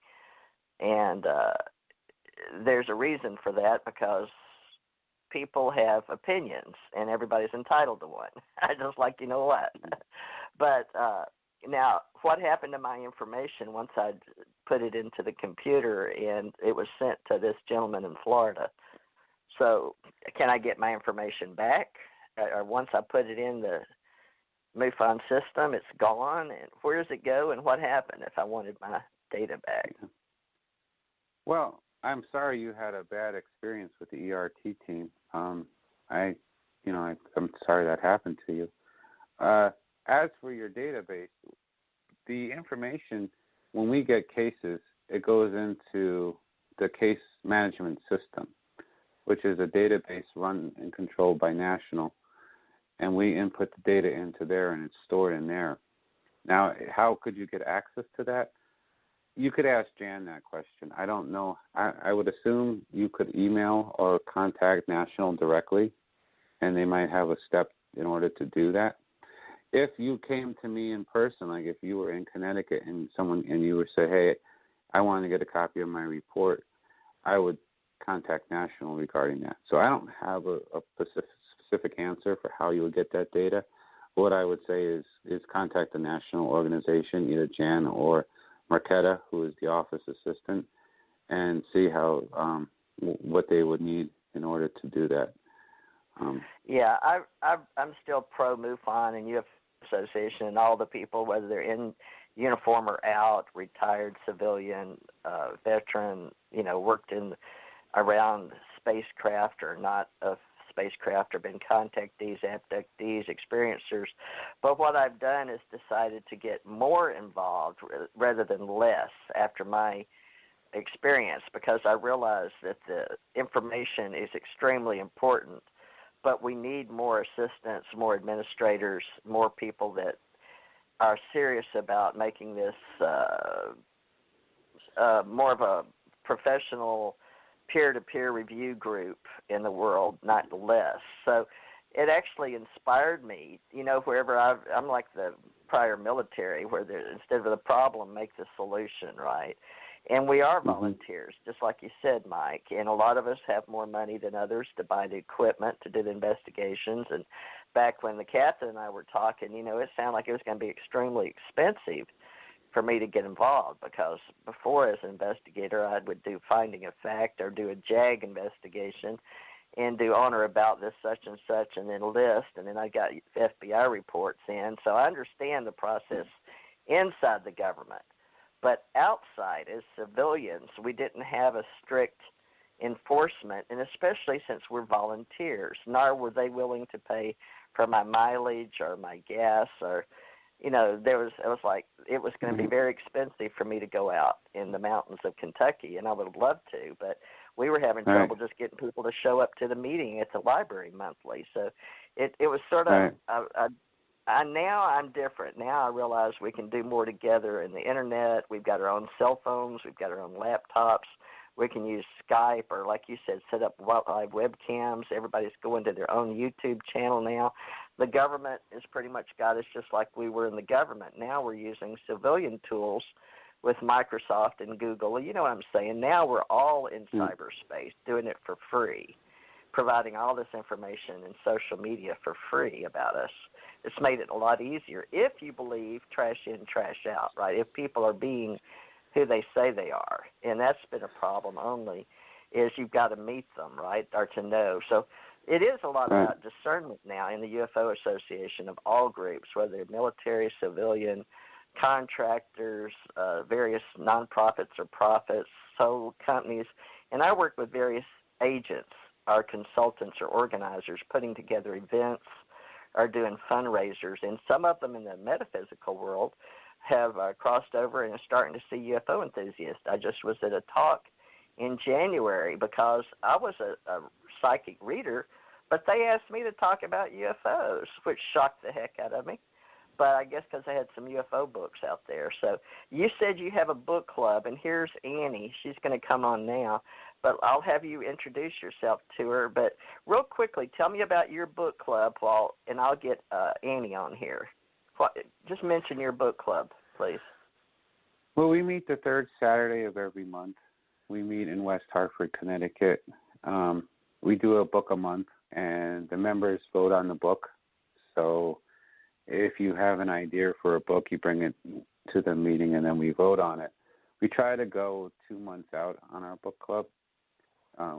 And there's a reason for that, because people have opinions, and everybody's entitled to one. I just like, you know what. But now, what happened to my information once I put it into the computer and it was sent to this gentleman in Florida? So can I get my information back? Or once I put it in the MUFON system, it's gone? And where does it go, and what happened if I wanted my data back? Well, I'm sorry you had a bad experience with the ERT team. I'm sorry that happened to you. As for your database, the information, when we get cases, it goes into the case management system, which is a database run and controlled by National, and we input the data into there, and it's stored in there. Now, how could you get access to that? You could ask Jan that question. I don't know. I would assume you could email or contact National directly, and they might have a step in order to do that. If you came to me in person, like if you were in Connecticut and you were say, hey, I want to get a copy of my report, I would contact National regarding that. So I don't have a specific answer for how you would get that data. What I would say is contact the national organization, either Jan or Marquetta, who is the office assistant, and see how what they would need in order to do that. Yeah, I'm still pro MUFON and UFO Association, and all the people, whether they're in uniform or out, retired civilian, veteran, worked in around spacecraft or not of spacecraft, or been contactees, abductees, experiencers. But what I've done is decided to get more involved rather than less after my experience, because I realized that the information is extremely important, but we need more assistants, more administrators, more people that are serious about making this more of a professional peer-to-peer review group in the world, not less. So it actually inspired me, wherever I'm like the prior military, where instead of the problem, make the solution, right? And we are volunteers, just like you said, Mike, and a lot of us have more money than others to buy the equipment to do the investigations. And back when the captain and I were talking, it sounded like it was going to be extremely expensive for me to get involved, because before, as an investigator, I would do finding of fact or do a JAG investigation and do on or about this such and such, and then list, and then I got FBI reports in. So I understand the process inside the government. But outside, as civilians, we didn't have a strict enforcement, and especially since we're volunteers, nor were they willing to pay for my mileage or my gas, or, it was going to be very expensive for me to go out in the mountains of Kentucky, and I would have loved to, but we were having trouble just getting people to show up to the meeting at the library monthly. So it was sort of, now I'm different. Now I realize we can do more together in the internet. We've got our own cell phones. We've got our own laptops. We can use Skype, or like you said, set up live webcams. Everybody's going to their own YouTube channel now. The government has pretty much got us just like we were in the government. Now we're using civilian tools with Microsoft and Google. You know what I'm saying? Now we're all in cyberspace, doing it for free, providing all this information in social media for free about us. It's made it a lot easier if you believe trash in, trash out, right? If people are being who they say they are. And that's been a problem only, is you've got to meet them, right, or to know. So it is a lot about discernment now in the UFO Association of all groups, whether they're military, civilian, contractors, various nonprofits or profits, sole companies. And I work with various agents, our consultants or organizers, putting together events or doing fundraisers. And some of them in the metaphysical world have crossed over and are starting to see UFO enthusiasts. I just was at a talk in January because I was a psychic reader, but they asked me to talk about UFOs, which shocked the heck out of me. But I guess because I had some UFO books out there. So you said you have a book club, and here's Annie. She's going to come on now, but I'll have you introduce yourself to her. But real quickly, tell me about your book club, and I'll get Annie on here. Just mention your book club, please. Well, we meet the third Saturday of every month, We meet in West Hartford, Connecticut. We do a book a month, and the members vote on the book. So if you have an idea for a book, you bring it to the meeting, and then we vote on it. We try to go 2 months out on our book club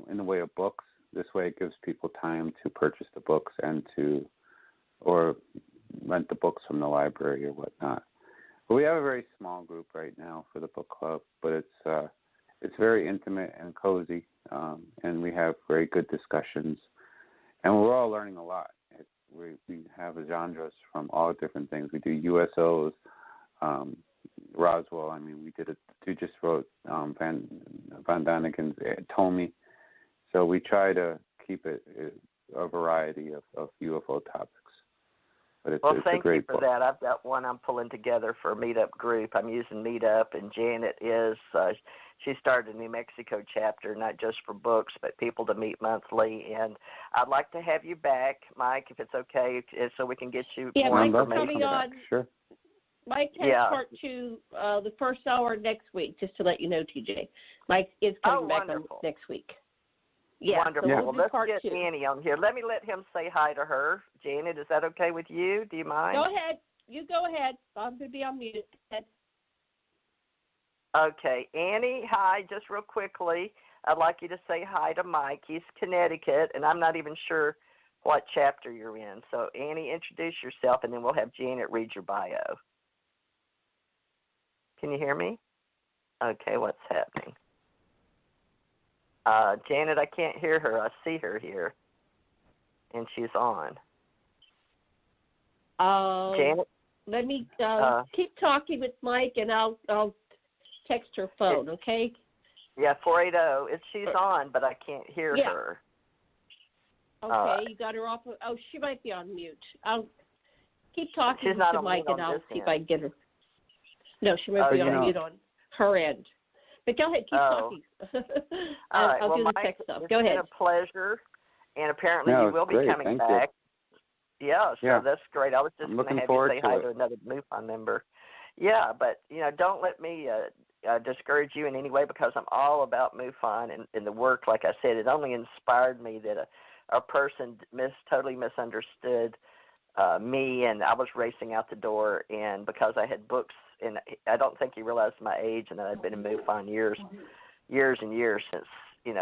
in the way of books. This way it gives people time to purchase the books or rent the books from the library or whatnot. But we have a very small group right now for the book club, but it's very intimate and cozy, and we have very good discussions, and we're all learning a lot. We have genres from all different things. We do USOs, Roswell. I mean, we just wrote Van Daniken's Tommy. So we try to keep it a variety of UFO topics. But it's thank a great you for book. that. I've got one I'm pulling together for a meetup group. I'm using Meetup, and Janet is, she started a New Mexico chapter, not just for books, but people to meet monthly. And I'd like to have you back, Mike, if it's okay, so we can get you more information. Mike's coming on. Sure. Mike has part 2, the first hour next week, just to let you know, TJ. Mike is coming back on next week. Yeah, wonderful. So well, let's get Annie on here. Let me let him say hi to her. Janet, is that okay with you? Do you mind? Go ahead. You go ahead. I'm going to be on mute. Okay. Annie, hi. Just real quickly, I'd like you to say hi to Mike. He's Connecticut, and I'm not even sure what chapter you're in. So, Annie, introduce yourself, and then we'll have Janet read your bio. Can you hear me? Okay, what's happening? Janet, I can't hear her. I see her here, and she's on. Janet, let me keep talking with Mike, and I'll text her phone. Okay? Yeah, 480. She's on, but I can't hear her. Okay, you got her off. She might be on mute. I'll keep talking to Mike, and I'll see if I can get her. No, she might be on mute on her end. But go ahead, keep talking. I'll do the tech stuff. Go ahead. It's been a pleasure, and apparently you will be coming back. Yeah, that's great. I was just going to have you say hi to another MUFON member. Yeah, but don't let me discourage you in any way, because I'm all about MUFON and the work. Like I said, it only inspired me that a person totally misunderstood me, and I was racing out the door, and because I had books, and I don't think he realized my age, and that I'd been in MUFON years and years since,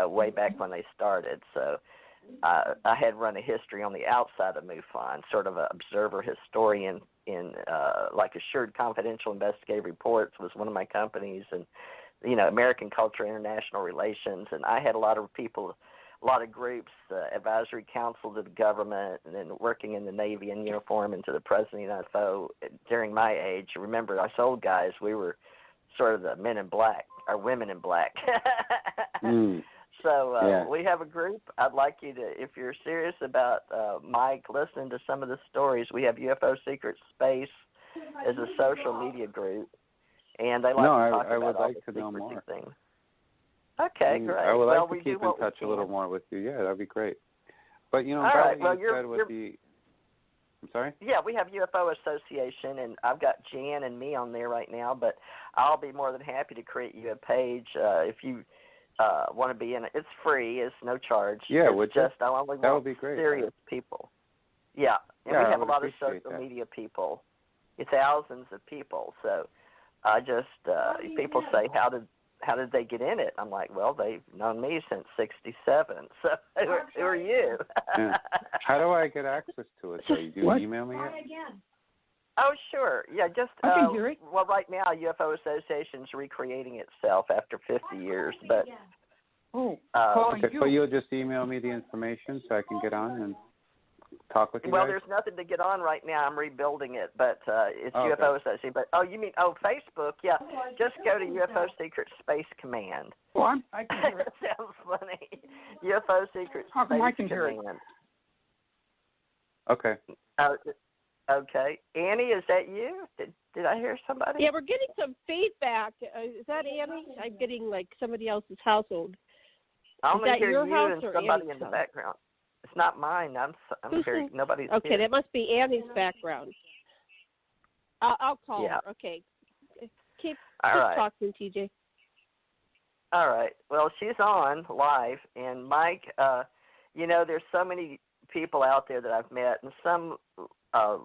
way back when they started. So I had run a history on the outside of MUFON, sort of an observer historian in like Assured Confidential Investigative Reports was one of my companies, and, American Culture International Relations, and I had a lot of people, a lot of groups, advisory council to the government, and then working in the Navy in uniform and to the President of the UFO during my age. Remember, us old guys, we were sort of the men in black, or women in black. So we have a group. I'd like you to, if you're serious about Mike, listening to some of the stories, we have UFO Secret Space as a social media group, and they like to talk about I would all like the to know secrecy more. Things. Okay, great. I would like to we keep in touch a little more with you. Yeah, that'd be great. But all right. Well, I'm sorry? Yeah, we have UFO Association, and I've got Jan and me on there right now, but I'll be more than happy to create you a page if you want to be in it. It's free. It's no charge. Yeah, I only that want would be great. Serious people. Yeah, and we have a lot of social media people. Thousands of people. So I just, people say, how did they get in it? I'm like, well, they've known me since '67. So who are you? How do I get access to it? So you email me it? Oh, sure. Yeah, just well, right now UFO Association's recreating itself after 50 years, but okay, so you'll just email me the information so I can get on and talk with you Well, guys? there's nothing to get on right now. I'm rebuilding it, but it's UFO Association. But you mean Facebook? Yeah, just go to UFO Secret Space Command. Well, I can hear it. Sounds funny. UFO Secret How come I Space can hear Command. it? Okay. Okay, Annie, is that you? Did I hear somebody? Yeah, we're getting some feedback. Is that Annie? I'm getting like somebody else's household. I only hear your you house and or somebody Annie's in the house? background. It's not mine. I'm hearing nobody's Okay, here. that must be Annie's background. I'll call her. Okay. Keep right. talking, TJ. All right. Well, she's on live, and Mike, there's so many people out there that I've met, and some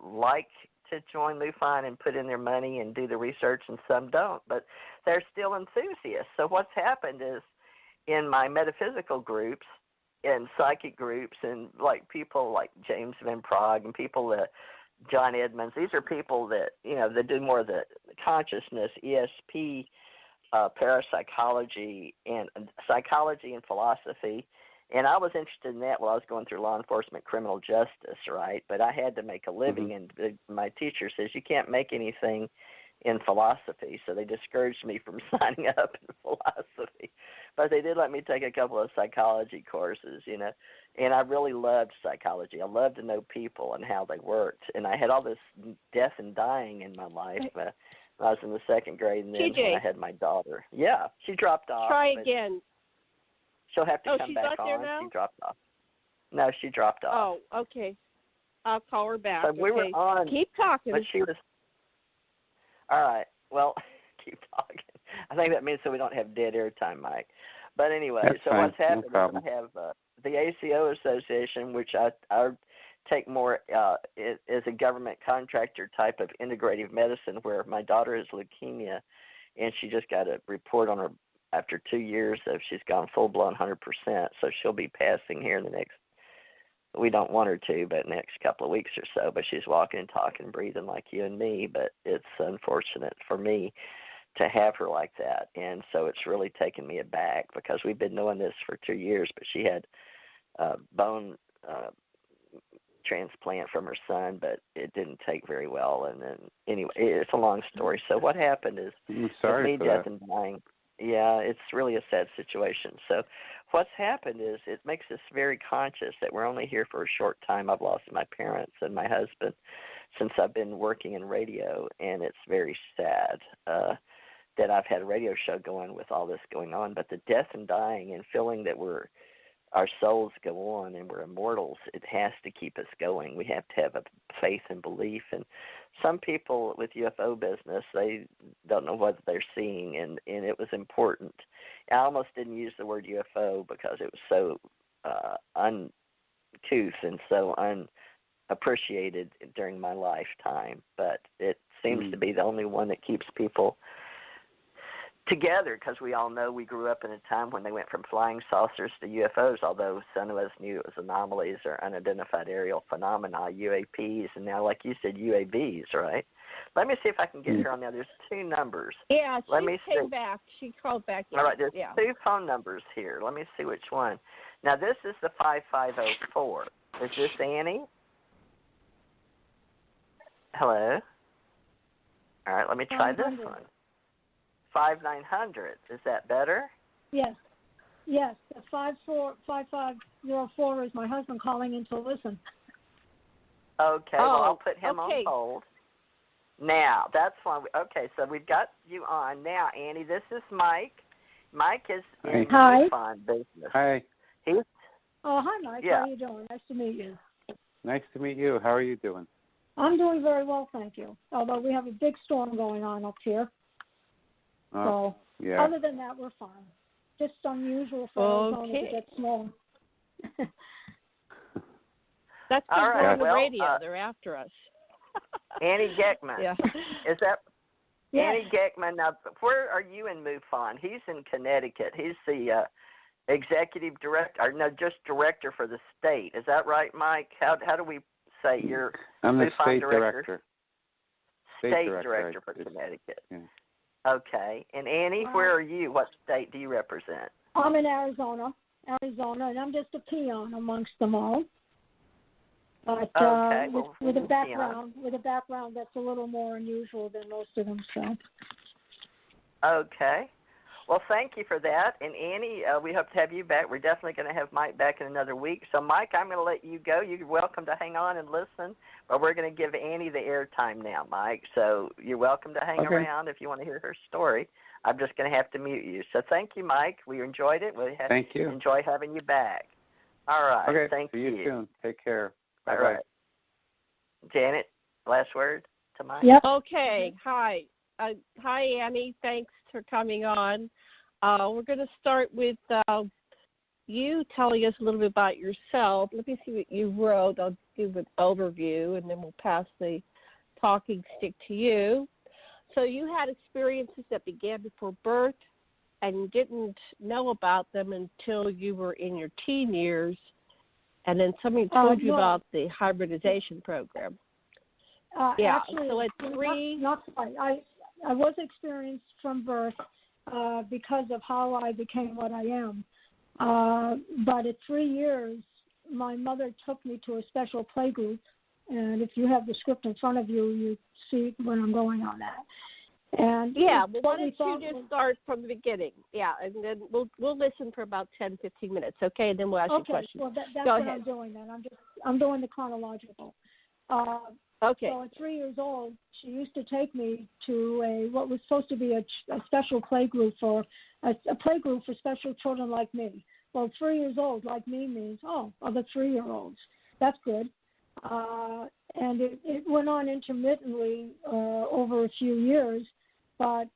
like to join MUFON and put in their money and do the research, and some don't, but they're still enthusiasts. So what's happened is in my metaphysical groups and psychic groups and like people like James Van Prague and people that John Edmonds, these are people that, that do more of the consciousness, ESP, parapsychology, and psychology and philosophy. And I was interested in that while I was going through law enforcement criminal justice, right? But I had to make a living, and my teacher says you can't make anything in philosophy, so they discouraged me from signing up in philosophy. But they did let me take a couple of psychology courses, and I really loved psychology. I loved to know people and how they worked. And I had all this death and dying in my life. I was in the second grade, and then when I had my daughter. Yeah, she dropped off. Try again. She'll have to come she's back not there on. now? She dropped off. No, she dropped off. Oh, okay. I'll call her back. So we were on. Keep talking. But she was. All right. Well, keep talking. I think that means so we don't have dead air time, Mike. But anyway, That's so fine. what's happened No is I have the ACO Association, which I take more as a government contractor type of integrative medicine, where my daughter has leukemia, and she just got a report on her after 2 years of she's gone full-blown 100%. So she'll be passing here in the next, we don't want her to, but next couple of weeks or so. But she's walking and talking and breathing like you and me. But it's unfortunate for me to have her like that. And so it's really taken me aback because we've been knowing this for 2 years, but she had bone transplant from her son, but it didn't take very well. And then anyway, it's a long story. So what happened is sorry for death that. and dying. Yeah, it's really a sad situation. So what's happened is it makes us very conscious that we're only here for a short time. I've lost my parents and my husband since I've been working in radio, and it's very sad that I've had a radio show going with all this going on. But the death and dying and feeling that our souls go on and we're immortals, it has to keep us going. We have to have a faith and belief. And some people with UFO business, they don't know what they're seeing, and it was important. I almost didn't use the word UFO because it was so uncouth and so unappreciated during my lifetime. But it seems to be the only one that keeps people together, because we all know we grew up in a time when they went from flying saucers to UFOs, although some of us knew it was anomalies or unidentified aerial phenomena, UAPs, and now, like you said, UAVs, right? Let me see if I can get her on there. There's 2 numbers. Yeah, Let she me came see. back. She called back. All right, there's 2 2 phone numbers here. Let me see which one. Now, this is the 5504. Is this Annie? Hello? All right, let me try this one. 5900. Is that better? Yes. The 5504 is my husband calling in to listen. Okay, well, I'll put him on hold. Now, that's fine. Okay, so we've got you on. Now, Annie, this is Mike. Mike is in MUFON business. Hi. Hi, Mike. Yeah. How are you doing? Nice to meet you. Nice to meet you. How are you doing? I'm doing very well, thank you. Although we have a big storm going on up here. So, yeah. other than that, we're fine. Just unusual for Arizona to get snow. That's all right. on the radio. They're after us. Annie Gechman. Yeah. Is that Yes. Annie Gechman? Now, where are you in MUFON? He's in Connecticut. He's the executive director, or no, just director for the state. Is that right, Mike? How do we say you're I'm the MUFON state director? State director for Connecticut. Yeah. Okay. And Annie, where are you? What state do you represent? I'm in Arizona, and I'm just a peon amongst them all. But Okay, with a background that's a little more unusual than most of them. So. Okay. Well, thank you for that. And Annie, we hope to have you back. We're definitely going to have Mike back in another week. So, Mike, I'm going to let you go. You're welcome to hang on and listen, but we're going to give Annie the airtime now, Mike. So you're welcome to hang around if you want to hear her story. I'm just going to have to mute you. So thank you, Mike. We enjoyed it. Thank you. Enjoy having you back. All right. Okay. Thank See you soon. Take care. Bye-bye. All right. Janet, last word to Mike? Yep. Okay. Hi, Annie. Thanks for coming on. We're going to start with you telling us a little bit about yourself. Let me see what you wrote. I'll give an overview, and then we'll pass the talking stick to you. So you had experiences that began before birth, and you didn't know about them until you were in your teen years, and then somebody told you about the hybridization program. Actually, so at 3... Not quite. I was experienced from birth because of how I became what I am. But at 3 years, my mother took me to a special play group, and if you have the script in front of you, you see when I'm going on that. And why don't you just start from the beginning? Yeah, and then we'll listen for about 10, 15 minutes, okay? And then we'll ask you questions. Well, that's Go what ahead. I'm doing then. I'm doing the chronological. Okay. So at 3 years old, she used to take me to what was supposed to be a special play group for a play group for special children like me. Well, 3 years old, like me, means other 3-year-olds. That's good. And it went on intermittently over a few years, but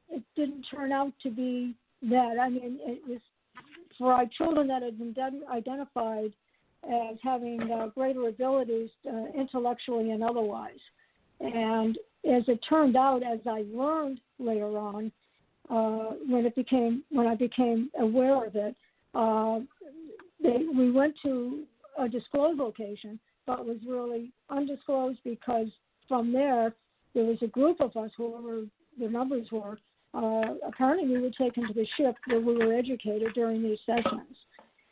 it didn't turn out to be that. I mean, it was for our children that had been identified as having greater abilities intellectually and otherwise. And as it turned out, as I learned later on, when I became aware of it, we went to a disclosed location, but was really undisclosed because from there was a group of us, whoever the numbers were, apparently we were taken to the ship where we were educated during these sessions.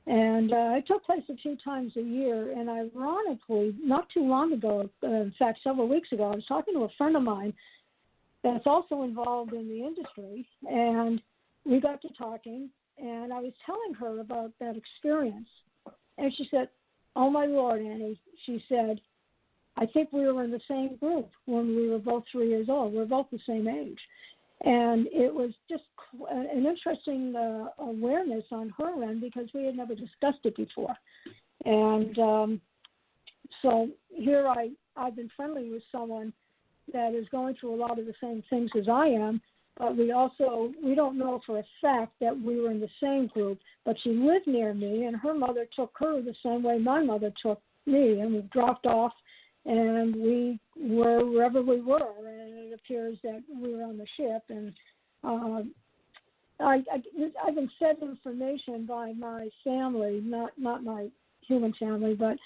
And it took place a few times a year, and ironically, not too long ago, in fact, several weeks ago, I was talking to a friend of mine that's also involved in the industry, and we got to talking, and I was telling her about that experience. And she said, "Oh, my Lord, Annie," she said, "I think we were in the same group when we were both 3 years old. We're both the same age." And it was just an interesting awareness on her end because we had never discussed it before. And so here I've been friendly with someone that is going through a lot of the same things as I am, but we don't know for a fact that we were in the same group, but she lived near me, and her mother took her the same way my mother took me, and we dropped off, and we were wherever we were, and it appears that we were on the ship, and I've been sent information by my family, not my human family, but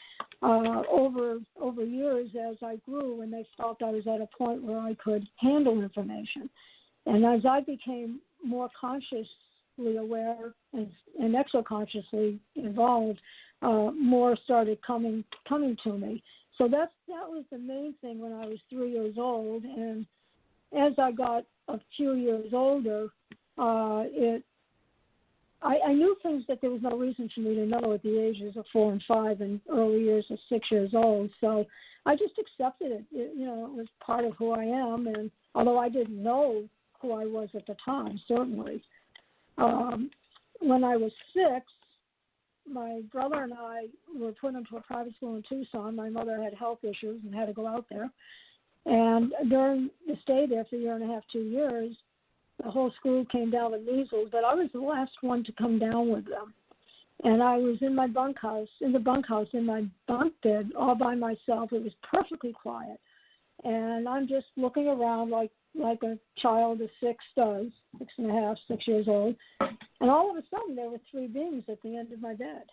over years as I grew, and they felt I was at a point where I could handle information. And as I became more consciously aware and exoconsciously involved, more started coming to me. So that was the main thing when I was 3 years old. And as I got a few years older, I knew things that there was no reason for me to know at the ages of 4 and 5 and early years of 6 years old. So I just accepted it. It was part of who I am. And although I didn't know who I was at the time, certainly. When I was 6, my brother and I were put into a private school in Tucson. My mother had health issues and had to go out there. And during the stay there for a year and a half, 2 years, the whole school came down with measles, but I was the last one to come down with them. And I was in my bunkhouse, in my bunk bed, all by myself. It was perfectly quiet. And I'm just looking around like a child of 6 does, 6 and a half, 6 years old. And all of a sudden, there were 3 beings at the end of my bed.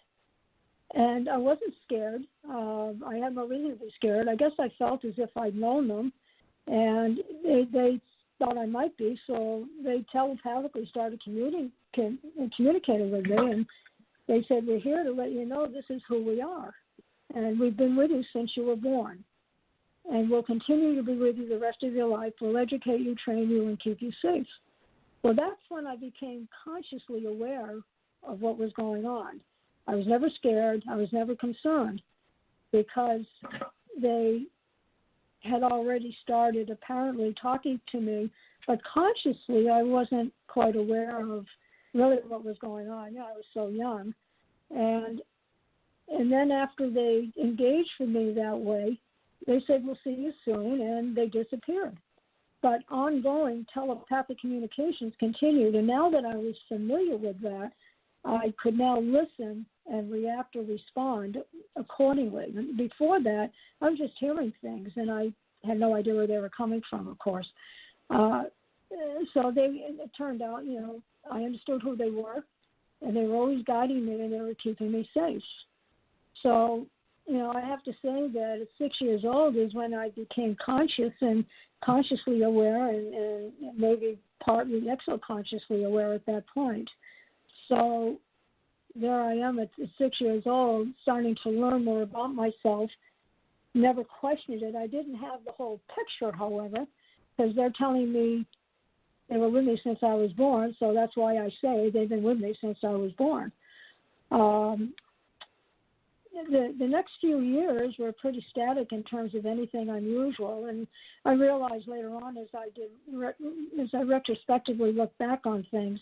And I wasn't scared. I had no reason to be scared. I guess I felt as if I'd known them. And they thought I might be, so they telepathically started communicating with me. And they said, "We're here to let you know this is who we are. And we've been with you since you were born. And we'll continue to be with you the rest of your life. We'll educate you, train you, and keep you safe." Well, that's when I became consciously aware of what was going on. I was never scared. I was never concerned because they had already started apparently talking to me, but consciously I wasn't quite aware of really what was going on. I was so young. And then after they engaged with me that way, they said, "We'll see you soon," and they disappeared. but ongoing telepathic communications continued. And now that I was familiar with that, I could now listen and react or respond accordingly. And before that, I was just hearing things, and I had no idea where they were coming from, of course. So it turned out, I understood who they were, and they were always guiding me, and they were keeping me safe. So, I have to say that at 6 years old is when I became conscious and consciously aware, and maybe partly exoconsciously aware at that point. So there I am at 6 years old, starting to learn more about myself. Never questioned it. I didn't have the whole picture, however, because they're telling me they were with me since I was born, so that's why I say they've been with me since I was born. The next few years were pretty static in terms of anything unusual, and I realized later on as I retrospectively look back on things,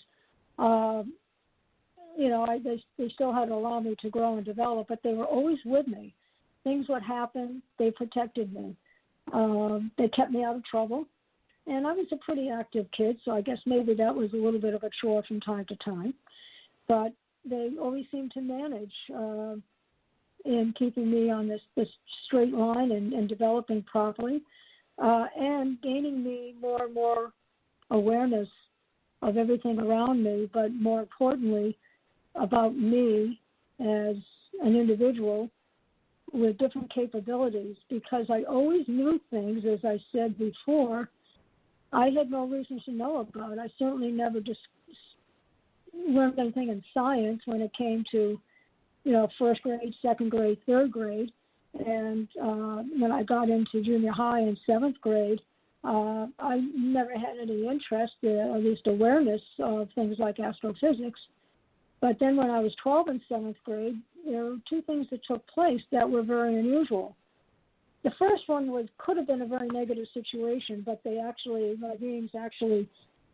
they still had to allow me to grow and develop, but they were always with me. Things would happen, they protected me. They kept me out of trouble, and I was a pretty active kid, so I guess maybe that was a little bit of a chore from time to time, but they always seemed to manage in keeping me on this straight line and developing properly, and gaining me more and more awareness of everything around me, but more importantly, about me as an individual with different capabilities, because I always knew things, as I said before, I had no reason to know about. I certainly never just learned anything in science when it came to first grade, second grade, third grade. And when I got into junior high and seventh grade, I never had any interest, at least awareness of things like astrophysics. But then when I was 12 in seventh grade, there were two things that took place that were very unusual. The first one could have been a very negative situation, but my beings actually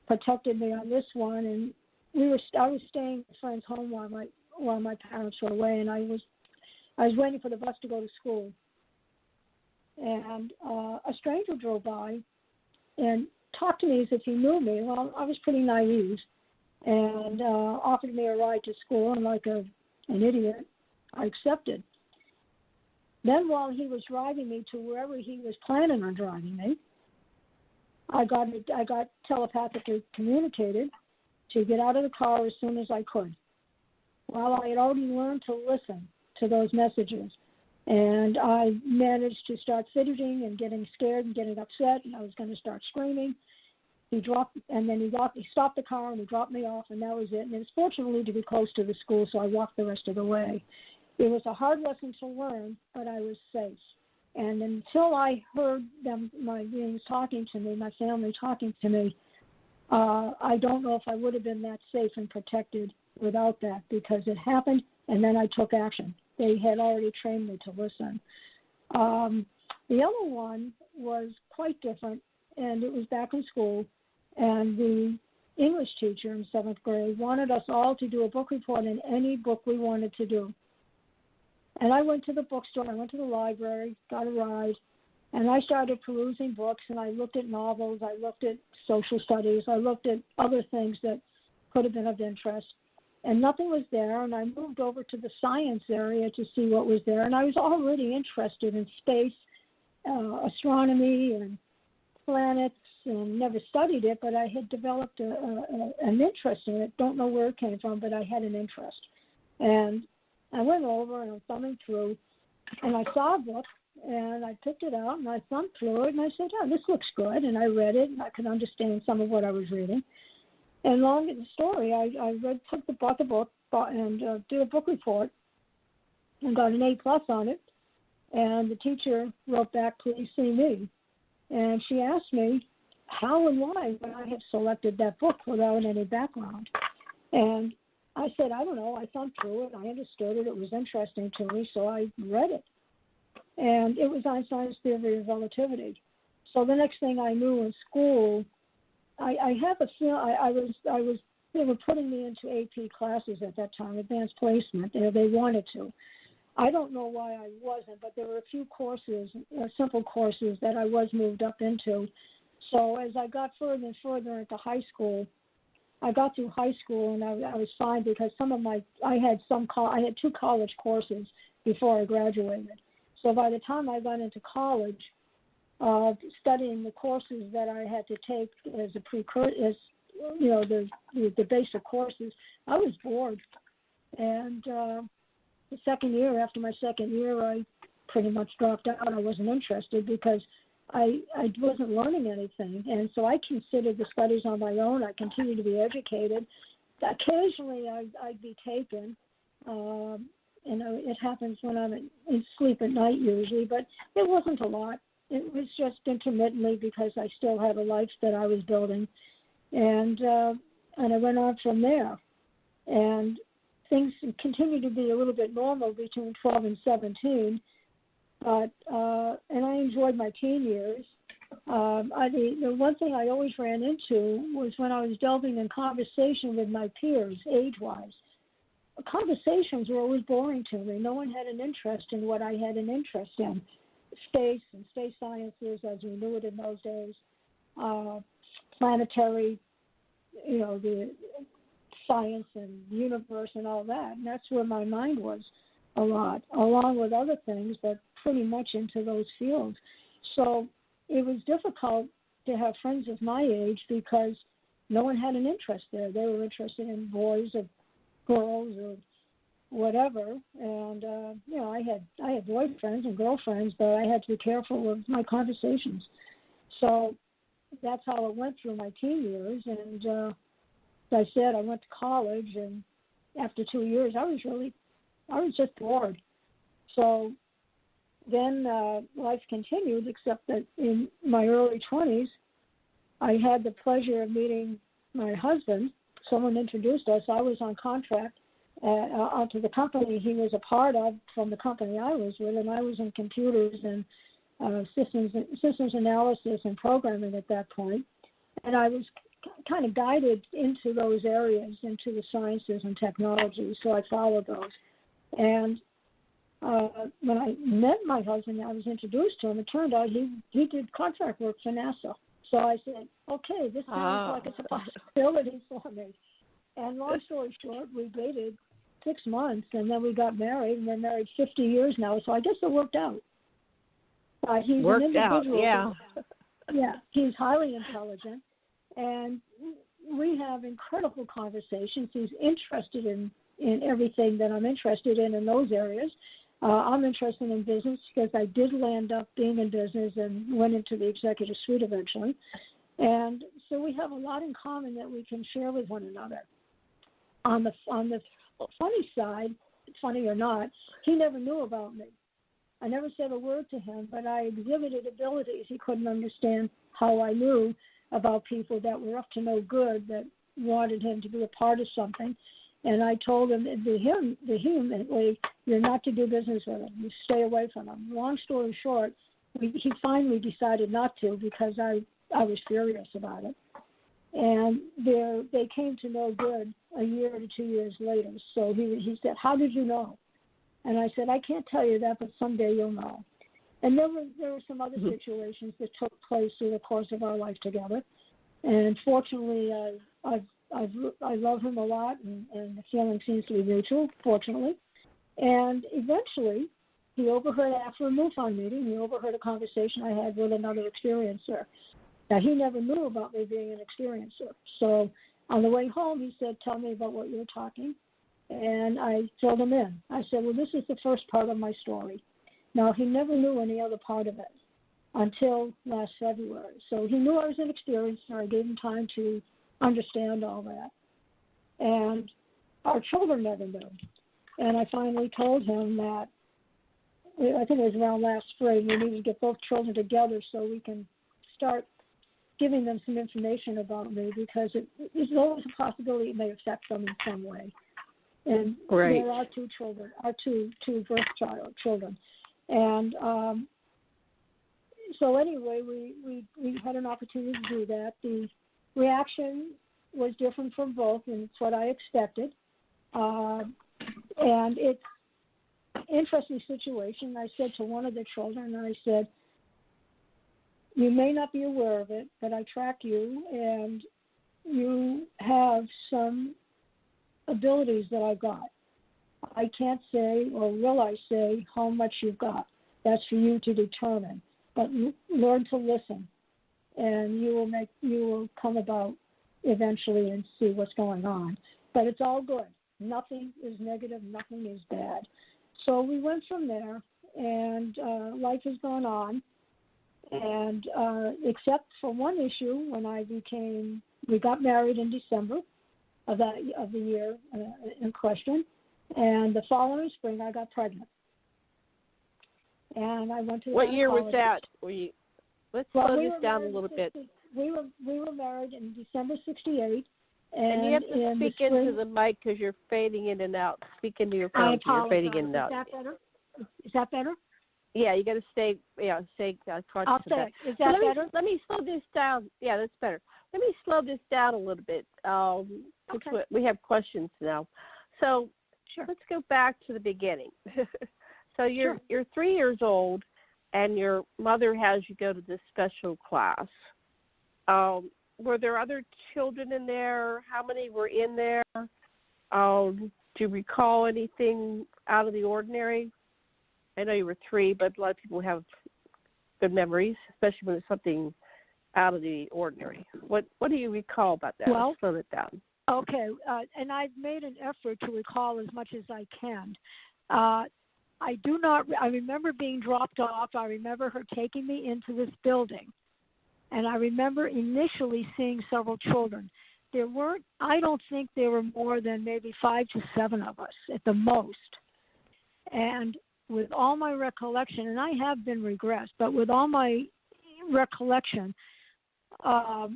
protected me on this one. And I was staying at a friend's home while my parents were away, and I was waiting for the bus to go to school. And a stranger drove by and talked to me as if he knew me. Well, I was pretty naive, and offered me a ride to school, and like an idiot, I accepted. Then while he was driving me to wherever he was planning on driving me, I got telepathically communicated to get out of the car as soon as I could. Well, I had already learned to listen to those messages, and I managed to start fidgeting and getting scared and getting upset, and I was going to start screaming. He stopped the car, and he dropped me off, and that was it. And it was fortunately to be close to the school, so I walked the rest of the way. It was a hard lesson to learn, but I was safe. And until I heard my beings talking to me, my family talking to me, I don't know if I would have been that safe and protected without that, because it happened, and then I took action. They had already trained me to listen. The other one was quite different, and it was back in school, and the English teacher in seventh grade wanted us all to do a book report in any book we wanted to do. And I went to the bookstore, I went to the library, got a ride, and I started perusing books, and I looked at novels, I looked at social studies, I looked at other things that could have been of interest, and nothing was there. And I moved over to the science area to see what was there, and I was already interested in space, astronomy, and planets, and never studied it, but I had developed an interest in it. Don't know where it came from, but I had an interest. And I went over and I'm thumbing through, and I saw a book, and I picked it out, and I thumbed through it, and I said, oh, this looks good, and I read it, and I could understand some of what I was reading. And along in the story, I took the book and did a book report and got an A+ on it, and the teacher wrote back, please see me. And she asked me how and why when I had selected that book without any background. And I said, I don't know. I thumbed through it. I understood it. It was interesting to me, so I read it. And it was Einstein's theory of relativity. So the next thing I knew in school, I have a feeling they were putting me into AP classes at that time, advanced placement. They wanted to. I don't know why I wasn't, but there were a few courses, simple courses that I was moved up into. So as I got further and further into high school, I got through high school and I was fine because I had 2 college courses before I graduated. So by the time I got into college, studying the courses that I had to take as a precursor, the basic courses, I was bored. And after my second year, I pretty much dropped out. I wasn't interested because I wasn't learning anything. And so I considered the studies on my own. I continued to be educated. Occasionally, I'd be taken. It happens when I'm in sleep at night usually, but it wasn't a lot. It was just intermittently because I still had a life that I was building. And I went on from there. And things continued to be a little bit normal between 12 and 17. But and I enjoyed my teen years. The one thing I always ran into was when I was delving in conversation with my peers, age-wise. Conversations were always boring to me. No one had an interest in what I had an interest in. Space and space sciences, as we knew it in those days. Planetary, the science and universe and all that. And that's where my mind was a lot, along with other things, but pretty much into those fields. So it was difficult to have friends of my age because no one had an interest there. They were interested in boys or girls or whatever. And, I had boyfriends and girlfriends, but I had to be careful of my conversations. So that's how it went through my teen years. And as I said, I went to college, and after 2 years, I was just bored. So then life continued, except that in my early 20s, I had the pleasure of meeting my husband. Someone introduced us. I was on contract onto the company he was a part of from the company I was with, and I was in computers and systems analysis and programming at that point. And I was kind of guided into those areas, into the sciences and technology, so I followed those. And when I met my husband, I was introduced to him. It turned out he did contract work for NASA. So I said, okay, this sounds like it's a possibility for me. And long story short, we dated 6 months, and then we got married, and we're married 50 years now. So I guess it worked out. He's worked an individual. out, yeah. Yeah, he's highly intelligent, and we have incredible conversations. He's interested in everything that I'm interested in those areas. I'm interested in business because I did land up being in business and went into the executive suite eventually. And so we have a lot in common that we can share with one another. On the funny side, funny or not, he never knew about me. I never said a word to him, but I exhibited abilities. He couldn't understand how I knew about people that were up to no good, that wanted him to be a part of something. And I told him vehemently, you're not to do business with him. You stay away from him. Long story short, he finally decided not to because I was furious about it. And they came to no good a year to 2 years later. So he said, how did you know? And I said, I can't tell you that, but someday you'll know. And there were some other situations that took place through the course of our life together. And fortunately, I love him a lot, and the feeling seems to be mutual, fortunately. And eventually, he overheard, after a MUFON meeting, he overheard a conversation I had with another experiencer. Now, he never knew about me being an experiencer. So on the way home, he said, tell me about what you're talking. And I filled him in. I said, well, this is the first part of my story. Now, he never knew any other part of it until last February. So he knew I was an experiencer. I gave him time to understand all that. And our children never knew. And I finally told him that, I think it was around last spring, we needed to get both children together so we can start giving them some information about me, because there's always a possibility it may affect them in some way. And right. There are 2 children, our two birth children. And so anyway, we had an opportunity to do that. The reaction was different from both, and it's what I expected. And it's an interesting situation. I said to one of the children, I said, you may not be aware of it, but I track you, and you have some abilities that I got. I can't say, or will I say, how much you've got. That's for you to determine. But learn to listen, and you will come about eventually and see what's going on. But it's all good. Nothing is negative. Nothing is bad. So we went from there, and life has gone on. And except for one issue, when we got married in December of the year in question, and the following spring I got pregnant. And I went to. What year was that? Let's slow this down a little bit. We were married in December '68. And you have to speak into the mic because you're fading in and out. Speak into your phone. You're fading in and out. Is that better? Is that better? Yeah, you got to stay conscious of that. Is that better? Let me slow this down. Yeah, that's better. Let me slow this down a little bit. Okay. We have questions now. So let's go back to the beginning. So you're 3 years old, and your mother has you go to this special class. Were there other children in there? How many were in there? Do you recall anything out of the ordinary? I know you were 3, but a lot of people have good memories, especially when it's something out of the ordinary. What do you recall about that? Well, slow it down. Okay, and I've made an effort to recall as much as I can. I remember being dropped off. I remember her taking me into this building. And I remember initially seeing several children. I don't think there were more than maybe 5 to 7 of us at the most. And with all my recollection, and I have been regressed, but with all my recollection, I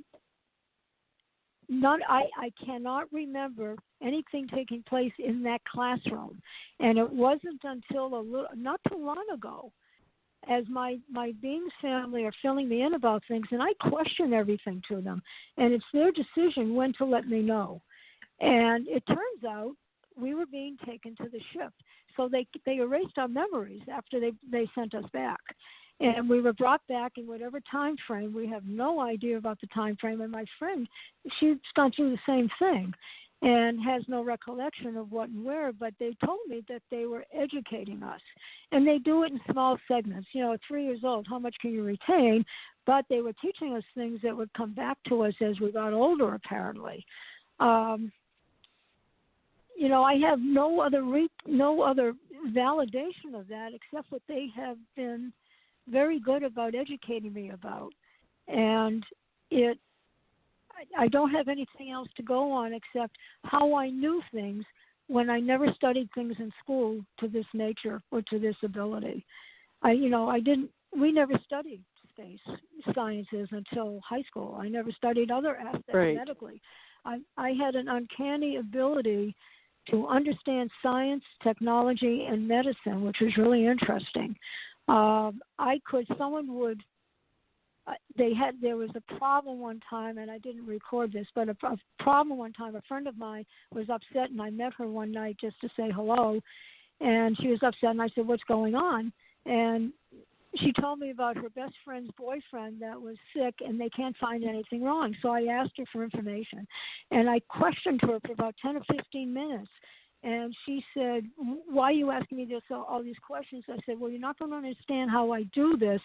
cannot remember anything taking place in that classroom. And it wasn't until not too long ago, as my Beings family are filling me in about things, and I question everything to them, and it's their decision when to let me know. And it turns out we were being taken to the ship. So they erased our memories after they sent us back. And we were brought back in whatever time frame. We have no idea about the time frame. And my friend, she's gone through the same thing and has no recollection of what and where, but they told me that they were educating us. And they do it in small segments. At 3 years old, how much can you retain? But they were teaching us things that would come back to us as we got older, apparently. I have no other validation of that except what they have been very good about educating me about. And I don't have anything else to go on except how I knew things when I never studied things in school to this nature or to this ability. We never studied space sciences until high school. I never studied other aspects medically. I had an uncanny ability to understand science, technology, and medicine, which was really interesting. There was a problem one time, and I didn't record this, but a problem one time, a friend of mine was upset, and I met her one night just to say hello, and she was upset, and I said, what's going on? And she told me about her best friend's boyfriend that was sick, and they can't find anything wrong. So I asked her for information, and I questioned her for about 10 or 15 minutes. And she said, why are you asking me all these questions? I said, well, you're not going to understand how I do this,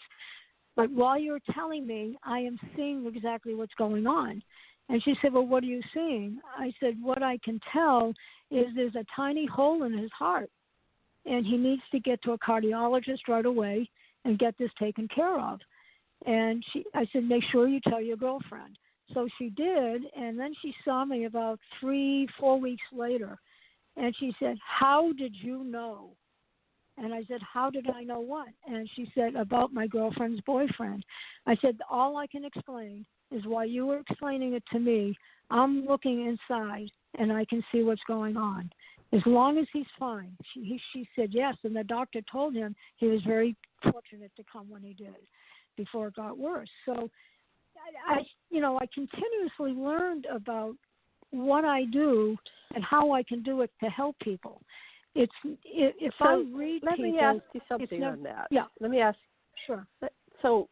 but while you're telling me, I am seeing exactly what's going on. And she said, well, what are you seeing? I said, what I can tell is there's a tiny hole in his heart, and he needs to get to a cardiologist right away and get this taken care of. And I said, make sure you tell your girlfriend. So she did, and then she saw me about 3-4 weeks later, and she said, how did you know? And I said, how did I know what? And she said, about my girlfriend's boyfriend. I said, all I can explain is while you were explaining it to me, I'm looking inside, and I can see what's going on. As long as he's fine. She said yes, and the doctor told him he was very fortunate to come when he did before it got worse. So I continuously learned about what I do and how I can do it to help people. I read let people, me ask you something on that. Yeah. Let me ask. Sure. So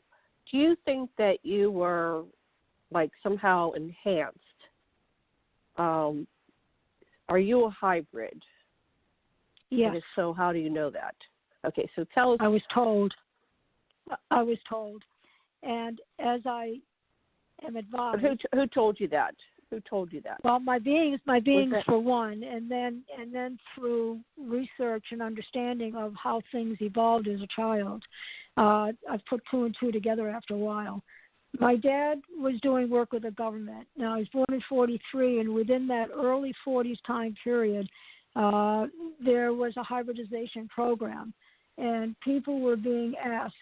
Do you think that you were, like, somehow enhanced? Are you a hybrid? Yes. And if so, how do you know that? Okay, so tell us. I was told. And as I am advised. Who told you that? Who told you that? Well, my beings for one, and then through research and understanding of how things evolved as a child, I've put two and two together after a while. My dad was doing work with the government. Now, I was born in 1943, and within that early 40s time period, there was a hybridization program, and people were being asked,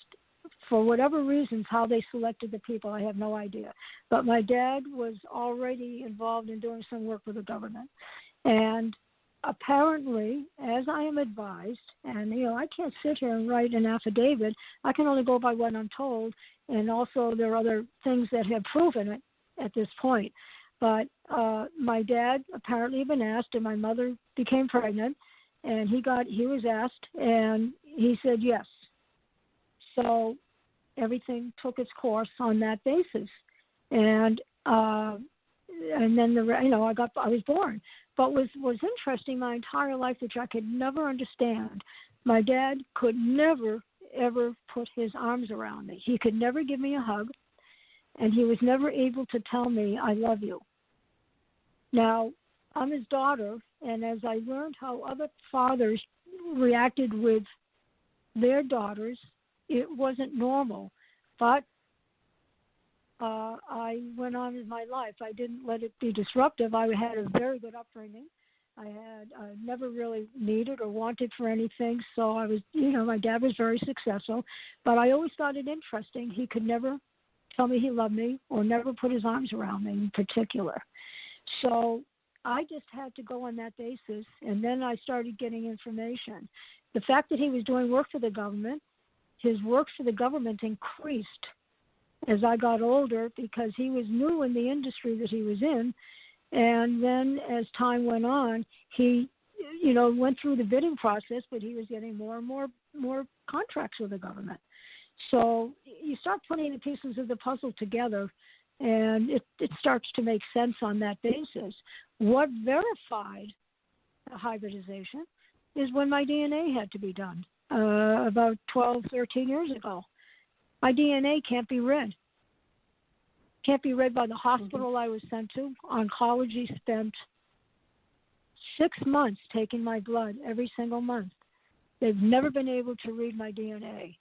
for whatever reasons, how they selected the people. I have no idea. But my dad was already involved in doing some work with the government. And apparently, as I am advised, and, I can't sit here and write an affidavit. I can only go by what I'm told. And also there are other things that have proven it at this point. But my dad apparently had been asked, and my mother became pregnant, and he was asked, and he said yes. So everything took its course on that basis, and then I was born. But was interesting my entire life, which I could never understand. My dad could never ever put his arms around me. He could never give me a hug, and he was never able to tell me I love you. Now, I'm his daughter, and as I learned how other fathers reacted with their daughters, it wasn't normal, but I went on with my life. I didn't let it be disruptive. I had a very good upbringing. I never really needed or wanted for anything, so I was, my dad was very successful, but I always thought it interesting. He could never tell me he loved me or never put his arms around me in particular. So I just had to go on that basis, and then I started getting information. The fact that he was doing work for the government, his work for the government increased as I got older because he was new in the industry that he was in. And then as time went on, he, went through the bidding process, but he was getting more and more contracts with the government. So you start putting the pieces of the puzzle together, and it starts to make sense on that basis. What verified the hybridization is when my DNA had to be done about 12, 13 years ago. My DNA can't be read. Can't be read by the hospital I was sent to. Oncology spent 6 months taking my blood every single month. They've never been able to read my DNA.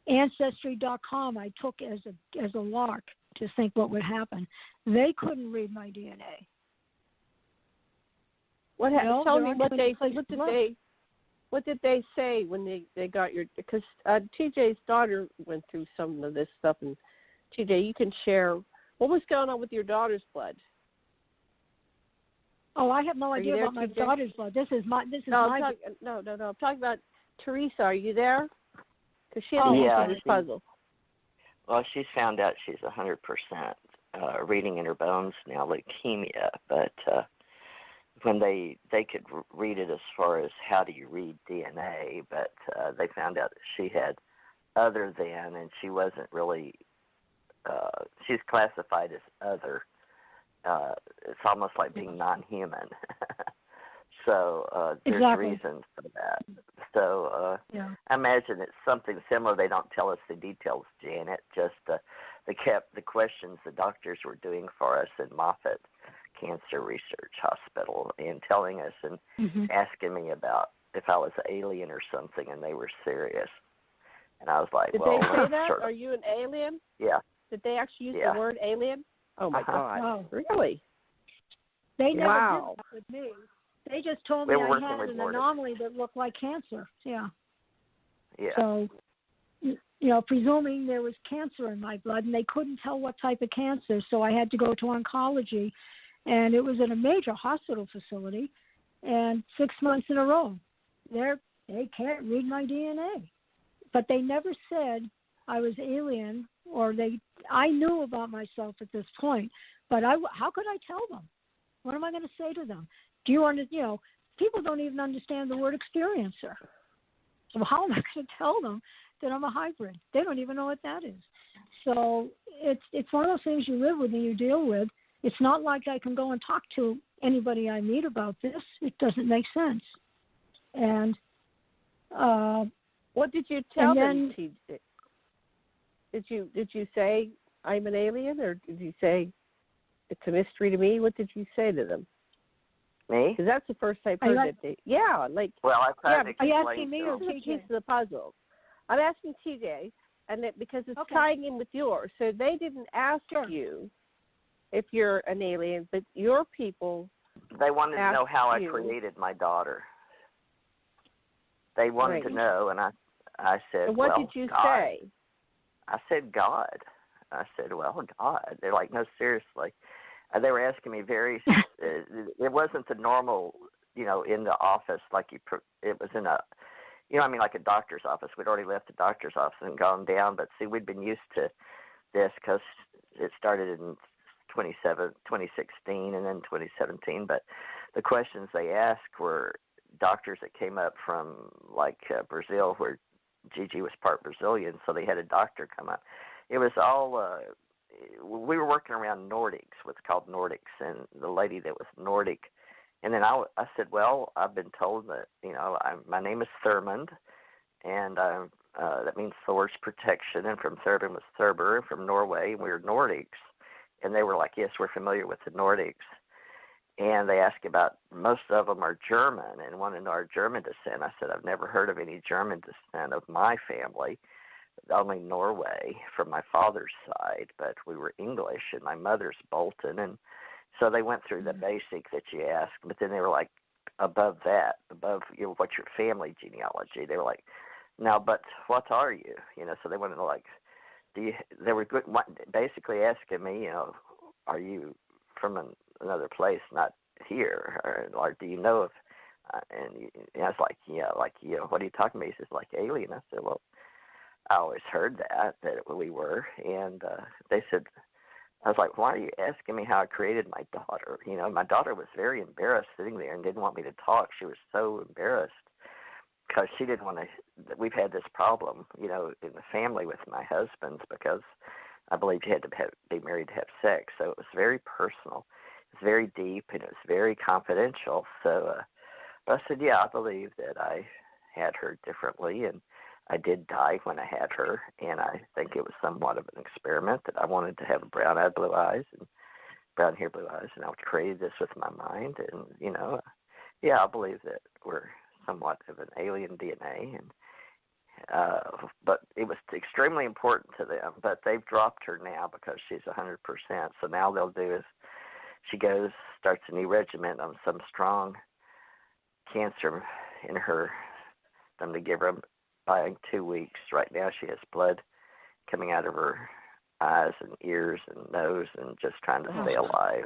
Ancestry.com I took as a lark to think what would happen. They couldn't read my DNA. What happened? Tell me what did they say when they got your? Because TJ's daughter went through some of this stuff, and TJ, you can share what was going on with your daughter's blood. Oh, I have no idea about my daughter's blood. This is my. No. I'm talking about Theresa. Are you there? Because she had this puzzle. Well, she's found out she's 100% reading in her bones now, leukemia. But when they could read it as far as how do you read DNA, but they found out that she had other than, and she wasn't really. She's classified as other. It's almost like being non-human. So there's reasons for that. So I imagine it's something similar. They don't tell us the details, Janet, just the questions the doctors were doing for us in Moffitt Cancer Research Hospital and telling us and asking me about if I was an alien or something, and they were serious. And I was like, Did well, they say that? sure. Are you an alien? Yeah. Did they actually use the word alien? Oh, my God. Oh. Really? They never did that with me. They just told me I had an anomaly that looked like cancer. Yeah. So, presuming there was cancer in my blood, and they couldn't tell what type of cancer, so I had to go to oncology, and it was in a major hospital facility, and 6 months in a row, they can't read my DNA. But they never said I was alien, or I knew about myself at this point, but how could I tell them? What am I going to say to them? Do you understand? People don't even understand the word experiencer. So how am I going to tell them that I'm a hybrid? They don't even know what that is. So it's one of those things you live with and you deal with. It's not like I can go and talk to anybody I meet about this. It doesn't make sense. And what did you tell them? then, Did you say I'm an alien, or did you say it's a mystery to me? What did you say to them? Me? Because that's the first I've heard that they. Yeah, like. Well, I tried to are you explain asking me to or them. This is a piece of the puzzle. I'm asking TJ, and that because it's tying in with yours. So they didn't ask you if you're an alien, but your people. They wanted to know how I you. created my daughter. They wanted to know, and I said, and what well, did you God. say? I said, God. I said, well, God. They're like, no, seriously. They were asking me very, it wasn't the normal, in the office, like it was in a, like a doctor's office. We'd already left the doctor's office and gone down, but see, we'd been used to this because it started in 2016 and then 2017, but the questions they asked were doctors that came up from Brazil, where Gigi was part Brazilian, so they had a doctor come up. It was all we were working around Nordics, what's called Nordics, and the lady that was Nordic, and then I said, well, I've been told that my name is Thurmond, and that means Thor's protection, and from Thurmond was Thurber, and from Norway, and we were Nordics. And they were like, yes, we're familiar with the Nordics. And they asked about, most of them are German and want to know our German descent. I said, I've never heard of any German descent of my family, only Norway from my father's side, but we were English, and my mother's Bolton. And so they went through the basic that you asked, but then they were like, above what's your family genealogy? They were like, now, but what are you? So they wanted to they were basically asking me, are you from another place, not here, or do you know if? And I was like, what are you talking about? He says, like alien. I said, well, I always heard that we were, and they said, I was like, why are you asking me how I created my daughter? My daughter was very embarrassed sitting there and didn't want me to talk. She was so embarrassed. Because she didn't want to. We've had this problem, in the family with my husband's, because I believe you had to be married to have sex. So it was very personal, it's very deep, and it was very confidential. So, but I said, yeah, I believe that I had her differently, and I did die when I had her, and I think it was somewhat of an experiment that I wanted to have brown-eyed, blue eyes, and brown hair, blue eyes, and I created this with my mind, and I believe that we're somewhat of an alien DNA, and but it was extremely important to them. But they've dropped her now because she's 100%. So now they'll do is she starts a new regimen on some strong cancer in her. Them to give her by 2 weeks. Right now she has blood coming out of her eyes and ears and nose, and just trying to stay alive.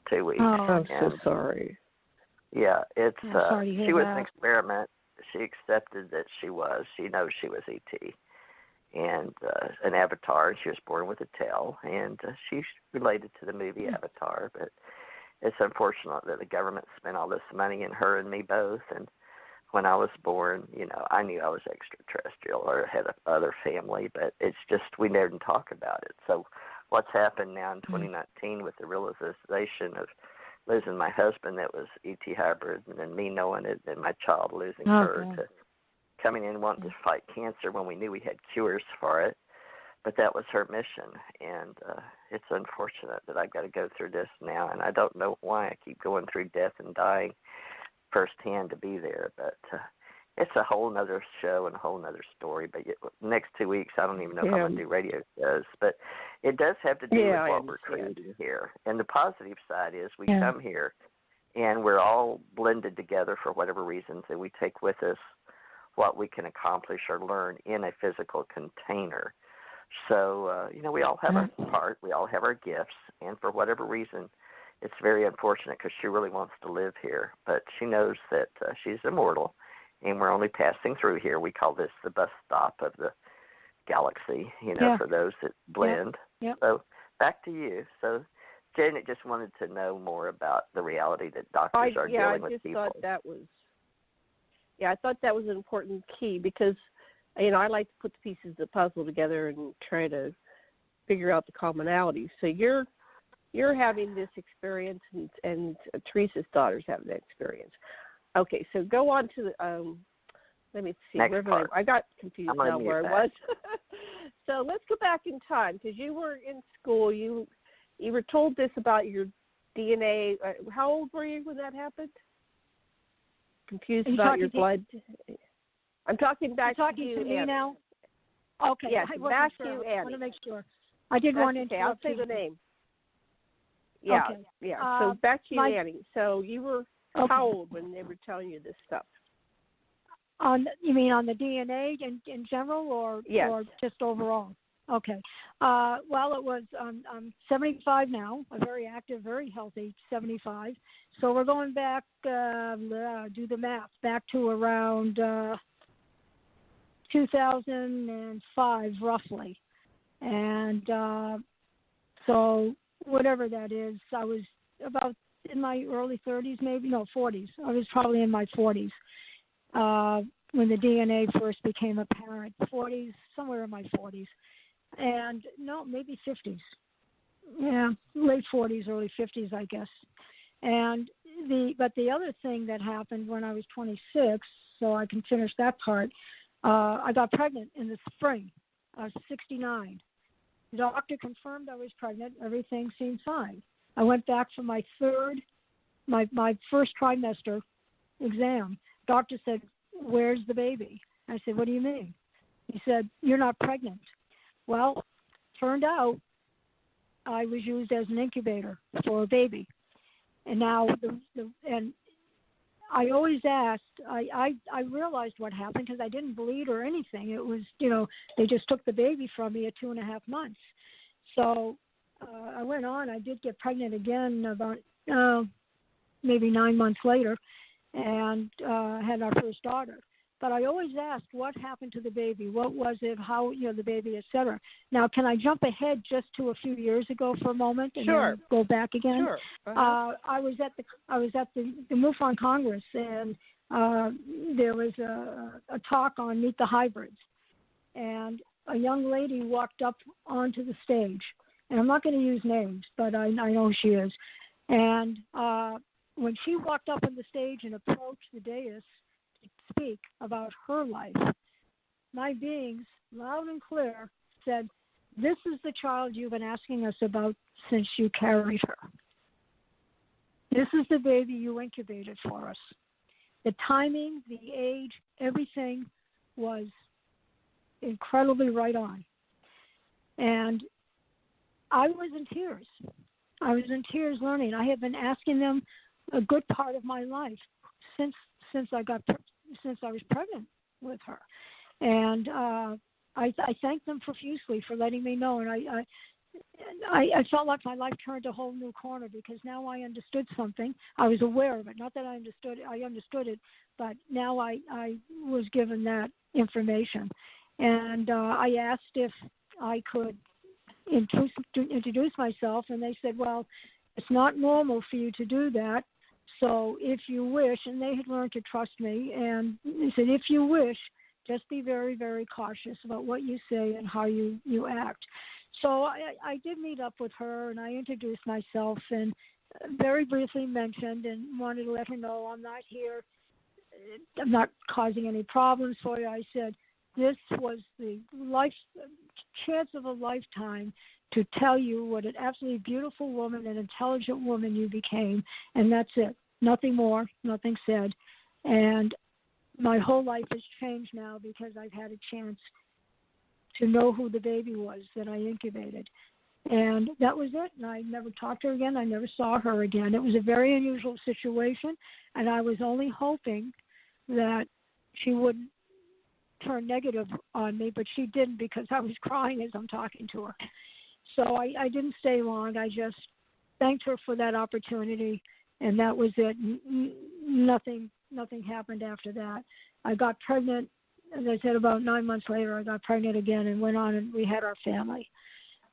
2 weeks. Oh, I'm so sorry. Yeah, it's she was an experiment. She accepted that she was. She knows she was ET and an avatar. She was born with a tail, and she's related to the movie Avatar. But it's unfortunate that the government spent all this money in her and me both. And when I was born, I knew I was extraterrestrial or had other family, but it's just we didn't talk about it. So what's happened now in 2019 with the realization of losing my husband that was ET hybrid, and then me knowing it, and my child losing her to coming in wanting to fight cancer when we knew we had cures for it. But that was her mission, and it's unfortunate that I've got to go through this now, and I don't know why I keep going through death and dying firsthand to be there, but it's a whole nother show and a whole nother story. But next 2 weeks, I don't even know how I'm going to do radio shows. But it does have to do with what we're creating here. And the positive side is we come here, and we're all blended together for whatever reasons, and we take with us what we can accomplish or learn in a physical container. So, we all have our part. We all have our gifts. And for whatever reason, it's very unfortunate because she really wants to live here. But she knows that she's immortal, and we're only passing through here. We call this the bus stop of the galaxy, for those that blend. So back to you. So Janet just wanted to know more about the reality that doctors are dealing with people. I thought that was an important key because, I like to put the pieces of the puzzle together and try to figure out the commonalities. So you're having this experience, and Theresa's daughter's having that experience. Okay, so go on to the, let me see. I got confused now where I was. So let's go back in time, because you were in school. You were told this about your DNA. How old were you when that happened? Confused about your blood. I'm talking back to you, to me Annie. now. Okay. Yes, back to sure. you, I Annie. want to make sure. I did want to interrupt. I'll say the name. Yeah, okay. yeah. So back to you, Annie. So you were how old when they were telling you this stuff? You mean on the DNA in general, or just overall? Okay. Well, it was. I'm 75 now. A very active, very healthy 75. So we're going back. Do the math. Back to around 2005, roughly, and so whatever that is, I was about in my early 30s, maybe 40s. I was probably in my 40s. When the DNA first became apparent, 40s, somewhere in my 40s, and maybe 50s, late 40s, early 50s, I guess. And the other thing that happened when I was 26, so I can finish that part, I got pregnant in the spring. I was 69. The doctor confirmed I was pregnant. Everything seemed fine. I went back for my first trimester exam. Doctor said, "Where's the baby?" I said, "What do you mean?" He said, "You're not pregnant." Well, turned out I was used as an incubator for a baby. And now, and I always asked, I realized what happened because I didn't bleed or anything. It was, they just took the baby from me at 2.5 months. So I went on. I did get pregnant again about maybe 9 months later, and had our first daughter. But I always asked, what happened to the baby? What was it? How, the baby, etc. Now, can I jump ahead just to a few years ago for a moment and then go back again? Sure. I was at the MUFON Congress, and there was a talk on Meet the Hybrids, and a young lady walked up onto the stage, and I'm not going to use names, but I know who she is. And when she walked up on the stage and approached the dais to speak about her life, my beings, loud and clear, said, "This is the child you've been asking us about since you carried her. This is the baby you incubated for us." The timing, the age, everything was incredibly right on. And I was in tears. I was in tears learning. I have been asking them a good part of my life since I was pregnant with her, and I thank them profusely for letting me know. And I felt like my life turned a whole new corner because now I understood something. I was aware of it. Not that I understood it, but now I was given that information, and I asked if I could introduce myself, and they said, "Well, it's not normal for you to do that. So if you wish," and they had learned to trust me, and they said, "If you wish, just be very, very cautious about what you say and how you act." So I did meet up with her, and I introduced myself and very briefly mentioned and wanted to let her know I'm not here. I'm not causing any problems for you. I said, this was the chance of a lifetime to tell you what an absolutely beautiful woman and intelligent woman you became, and that's it. Nothing more, nothing said. And my whole life has changed now because I've had a chance to know who the baby was that I incubated. And that was it. And I never talked to her again. I never saw her again. It was a very unusual situation, and I was only hoping that she wouldn't turn negative on me, but she didn't because I was crying as I'm talking to her. So I didn't stay long. I just thanked her for that opportunity, and that was it. Nothing happened after that. I got pregnant, as I said, about 9 months later. I got pregnant again and went on, and we had our family.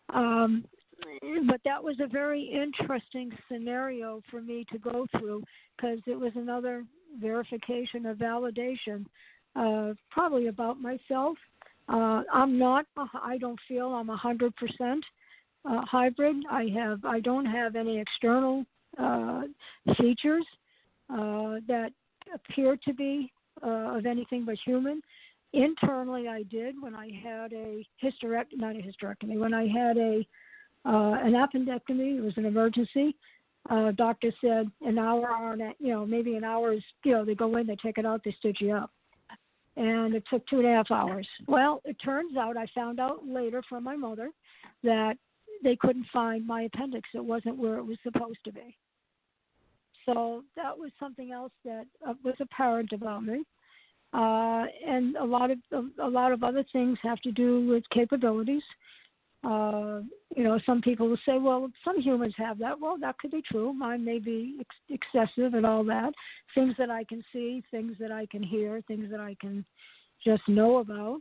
But that was a very interesting scenario for me to go through because it was another verification, a validation, probably about myself. I don't feel I'm 100%. hybrid. I don't have any external features that appear to be of anything but human. Internally, I did when I had an appendectomy. It was an emergency. Doctor said an hour, maybe an hour is, they go in, they take it out, they stitch you up. And it took 2.5 hours. Well, it turns out, I found out later from my mother that they couldn't find my appendix. It wasn't where it was supposed to be. So that was something else that was apparent about me. And a lot of other things have to do with capabilities. Some people will say, well, some humans have that. Well, that could be true. Mine may be excessive and all that. Things that I can see, things that I can hear, things that I can just know about.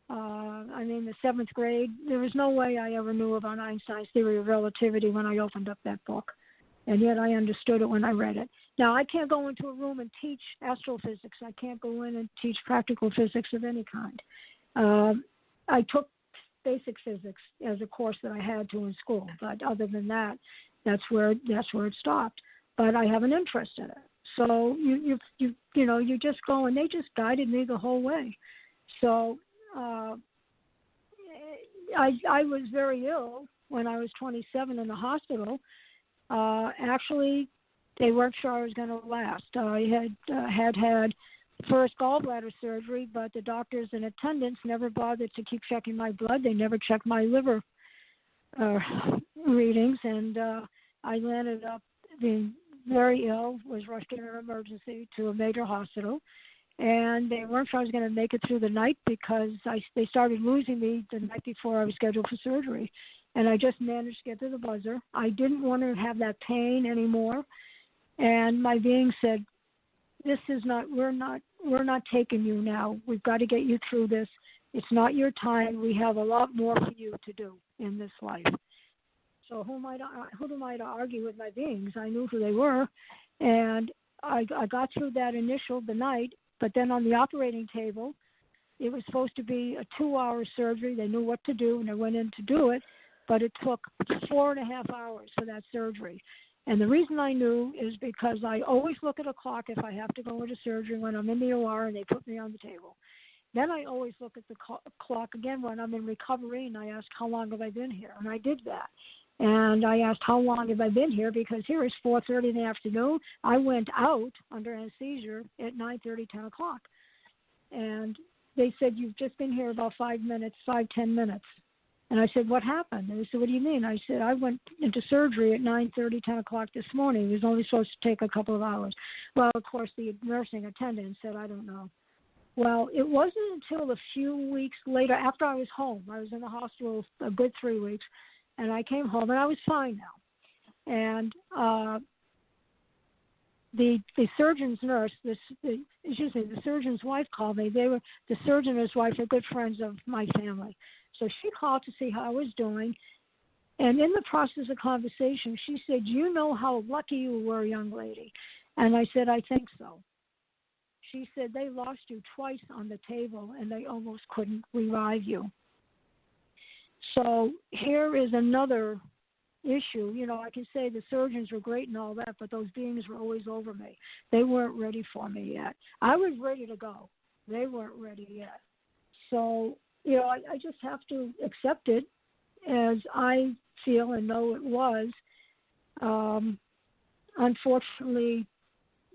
The 7th grade, there was no way I ever knew about Einstein's theory of relativity when I opened up that book. And yet I understood it when I read it. Now, I can't go into a room and teach astrophysics. I can't go in and teach practical physics of any kind. I took basic physics as a course that I had to in school, but other than that, that's where it stopped. But I have an interest in it. So you just go, and they just guided me the whole way. So I was very ill when I was 27 in the hospital. Actually, they weren't sure I was going to last. I had first gallbladder surgery, but the doctors and attendants never bothered to keep checking my blood. They never checked my liver readings, and I landed up being very ill, was rushed in an emergency to a major hospital, and they weren't sure I was going to make it through the night because they started losing me the night before I was scheduled for surgery, and I just managed to get to the buzzer. I didn't want to have that pain anymore, and my being said, we're not taking you now. We've got to get you through this. It's not your time. We have a lot more for you to do in this life. So who am I to argue with my beings? I knew who they were, and I got through that the night, but then on the operating table, it was supposed to be a 2-hour surgery. They knew what to do, and I went in to do it, but it took 4.5 hours for that surgery. And the reason I knew is because I always look at a clock if I have to go into surgery when I'm in the OR and they put me on the table. Then I always look at the clock again when I'm in recovery, and I ask, how long have I been here? And I did that. And I asked, how long have I been here? Because here it's 4:30 in the afternoon. I went out under anesthesia at 9:30, 10 o'clock. And they said, you've just been here about 10 minutes. And I said, what happened? And they said, what do you mean? I said, I went into surgery at 9:30, 10 o'clock this morning. It was only supposed to take a couple of hours. Well, of course, the nursing attendant said, I don't know. Well, it wasn't until a few weeks later, after I was home. I was in the hospital a good 3 weeks, and I came home, and I was fine now. And the surgeon's nurse, the surgeon's wife called me. The surgeon and his wife are good friends of my family. So she called to see how I was doing, and in the process of conversation, she said, you know how lucky you were, young lady? And I said, I think so. She said, they lost you twice on the table, and they almost couldn't revive you. So here is another issue. I can say the surgeons were great and all that, but those beings were always over me. They weren't ready for me yet. I was ready to go. They weren't ready yet. So I just have to accept it as I feel and know it was. Unfortunately,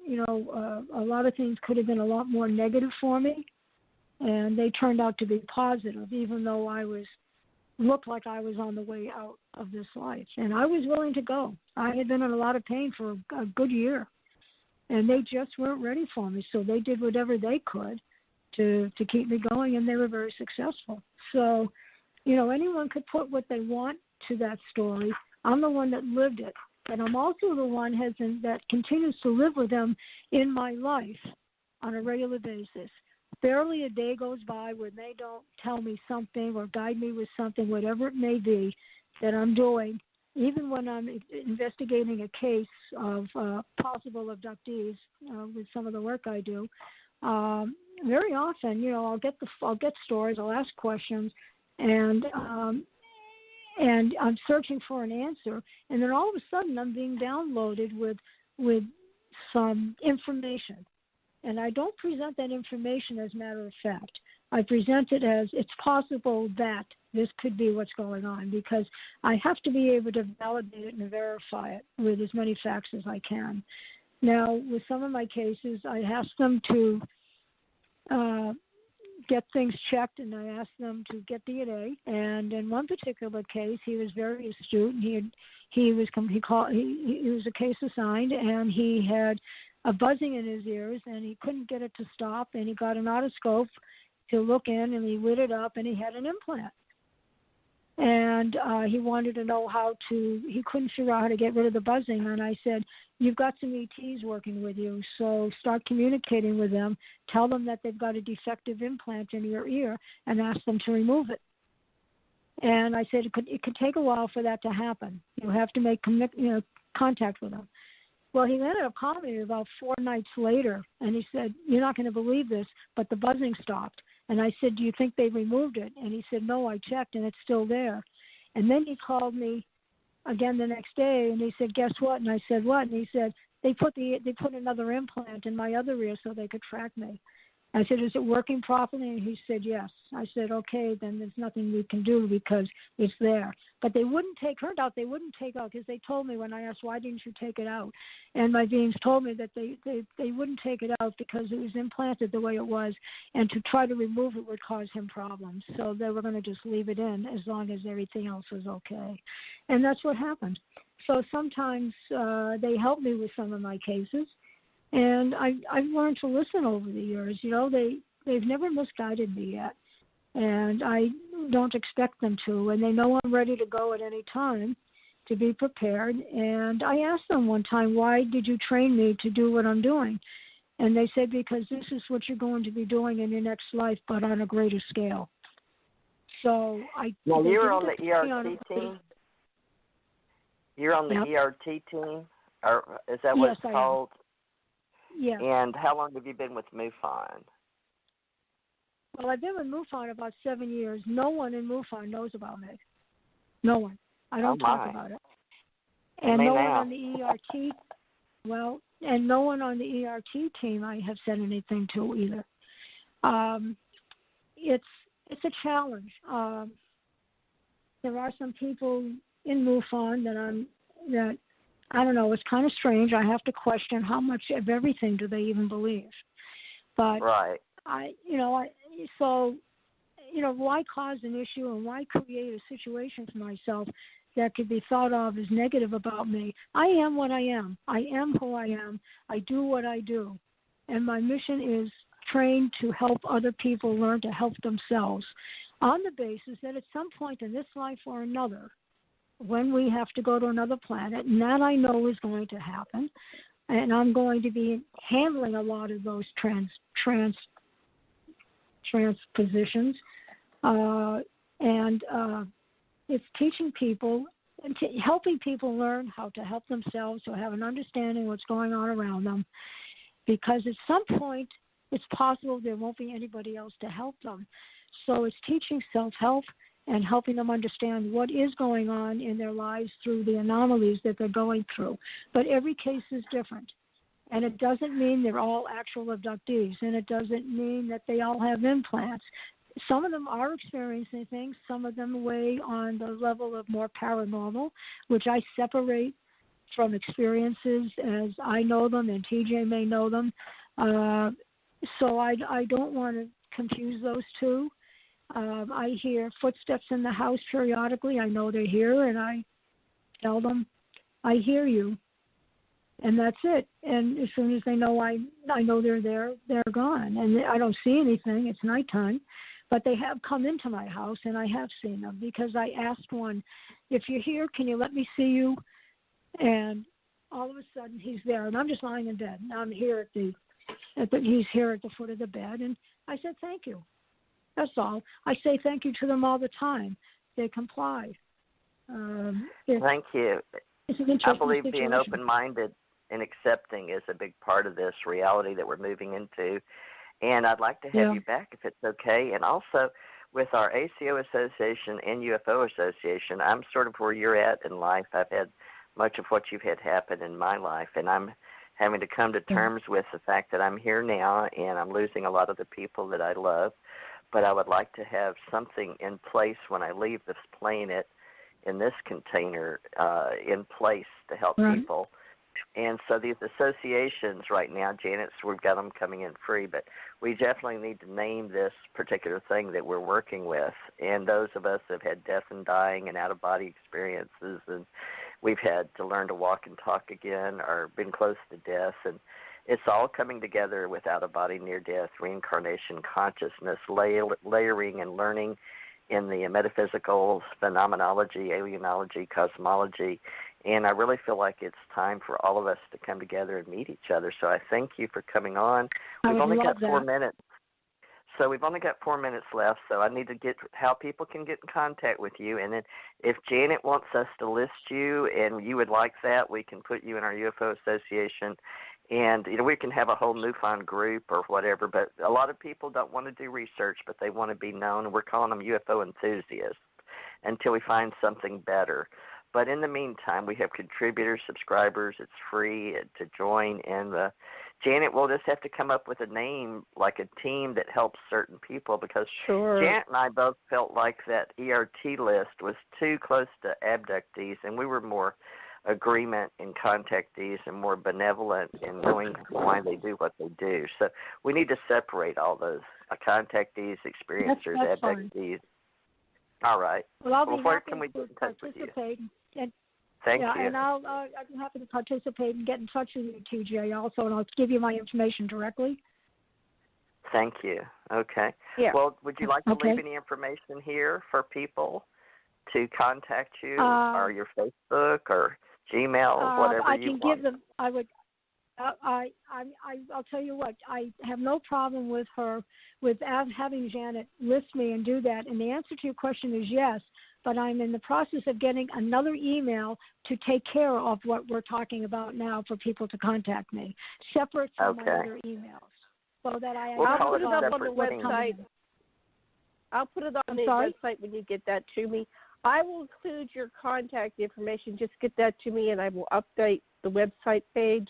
a lot of things could have been a lot more negative for me, and they turned out to be positive, even though looked like I was on the way out of this life. And I was willing to go. I had been in a lot of pain for a good year, and they just weren't ready for me, so they did whatever they could to keep me going, and they were very successful. So, anyone could put what they want to that story. I'm the one that lived it, and I'm also the one that continues to live with them in my life on a regular basis. Barely a day goes by when they don't tell me something or guide me with something, whatever it may be, that I'm doing. Even when I'm investigating a case of possible abductees with some of the work I do, very often, I'll get stories, I'll ask questions, and and I'm searching for an answer, and then all of a sudden I'm being downloaded with some information. And I don't present that information as a matter of fact. I present it as it's possible that this could be what's going on, because I have to be able to validate it and verify it with as many facts as I can. Now, with some of my cases, I ask them to get things checked, and I asked them to get DNA. And in one particular case, he was very astute. And he was a case assigned, and he had a buzzing in his ears, and he couldn't get it to stop. And he got an otoscope to look in, and he lit it up, and he had an implant. And he wanted to know he couldn't figure out how to get rid of the buzzing. And I said, you've got some ETs working with you, so start communicating with them. Tell them that they've got a defective implant in your ear and ask them to remove it. And I said it could take a while for that to happen. You have to make contact with them. Well, he ended up calling me about 4 nights later, and he said, you're not going to believe this, but the buzzing stopped. And I said, do you think they removed it? And he said, no, I checked, and it's still there. And then he called me again the next day, and he said, guess what? And I said, what? And he said, they put another implant in my other ear so they could track me. I said, is it working properly? And he said, yes. I said, okay, then there's nothing we can do because it's there. But they wouldn't take her out. They wouldn't take out, because they told me when I asked, why didn't you take it out? And my beings told me that they wouldn't take it out because it was implanted the way it was, and to try to remove it would cause him problems. So they were going to just leave it in as long as everything else was okay. And that's what happened. So sometimes they help me with some of my cases. And I've learned to listen over the years. They've never misguided me yet, and I don't expect them to. And they know I'm ready to go at any time, to be prepared. And I asked them one time, why did you train me to do what I'm doing? And they said, because this is what you're going to be doing in your next life, but on a greater scale. So Now, you're on the ERT team? You're on the ERT team? Or is that what it's called? Yeah. And how long have you been with MUFON? Well, I've been with MUFON about 7 years. No one in MUFON knows about me. No one. I don't talk about it. And no one on the ERT. Well, and no one on the ERT team I have said anything to either. It's a challenge. There are some people in MUFON that I don't know, it's kind of strange. I have to question how much of everything do they even believe. But right. Why cause an issue and why create a situation for myself that could be thought of as negative about me? I am what I am. I am who I am. I do what I do. And my mission is trained to help other people learn to help themselves on the basis that at some point in this life or another, when we have to go to another planet, and that I know is going to happen, and I'm going to be handling a lot of those transpositions, and it's teaching people, helping people learn how to help themselves, to have an understanding what's going on around them, because at some point it's possible there won't be anybody else to help them. So it's teaching self-help and helping them understand what is going on in their lives through the anomalies that they're going through. But every case is different. And it doesn't mean they're all actual abductees, and it doesn't mean that they all have implants. Some of them are experiencing things. Some of them weigh on the level of more paranormal, which I separate from experiences as I know them and TJ may know them. So I don't want to confuse those two. I hear footsteps in the house periodically. I know they're here, and I tell them, I hear you. And that's it. And as soon as they know I know they're there, they're gone. And I don't see anything. It's nighttime. But they have come into my house, and I have seen them because I asked one, if you're here, can you let me see you? And all of a sudden he's there, and I'm just lying in bed. And I'm here he's here at the foot of the bed. And I said, thank you. That's all. I say thank you to them all the time. They comply. Thank you. It's an interesting I believe situation. being open-minded and accepting is a big part of this reality that we're moving into. And I'd like to have you back if it's okay. And also, with our ACO Association and UFO Association, I'm sort of where you're at in life. I've had much of what you've had happen in my life, and I'm having to come to terms with the fact that I'm here now and I'm losing a lot of the people that I love. But I would like to have something in place when I leave this planet in this container in place to help people. And so these associations right now, Janet's, we've got them coming in free, but we definitely need to name this particular thing that we're working with. And those of us that have had death and dying and out-of-body experiences, and we've had to learn to walk and talk again or been close to death, and it's all coming together with out-of-body, near-death, reincarnation, consciousness, layering and learning in the metaphysical, phenomenology, alienology, cosmology, and I really feel like it's time for all of us to come together and meet each other. So I thank you for coming on. We've only got 4 minutes. So we've only got 4 minutes left, so I need to get how people can get in contact with you. And then if Janet wants us to list you and you would like that, we can put you in our UFO Association. And, we can have a whole MUFON group or whatever, but a lot of people don't want to do research, but they want to be known. We're calling them UFO enthusiasts until we find something better. But in the meantime, we have contributors, subscribers. It's free to join. And Janet, we'll just have to come up with a name, like a team that helps certain people, because Janet and I both felt like that ERT list was too close to abductees, and we were more agreement in contactees and more benevolent in knowing why they do what they do. So we need to separate all those contactees, experiencers, that's abductees. All right. Well, I'll be where happy can we to get in touch with you? participate. Thank you. And I'll be happy to participate and get in touch with you, TJ, also, and I'll give you my information directly. Thank you. Okay. Yeah. Well, would you like to leave any information here for people to contact you, or your Facebook or Gmail, or whatever I you can want? give them. I would. I'll tell you what. I have no problem with having Janet list me and do that. And the answer to your question is yes. But I'm in the process of getting another email to take care of what we're talking about now for people to contact me, separate from my other emails, so that I'll put it up on the website. I'll put it on the website when you get that to me. I will include your contact information. Just get that to me, and I will update the website page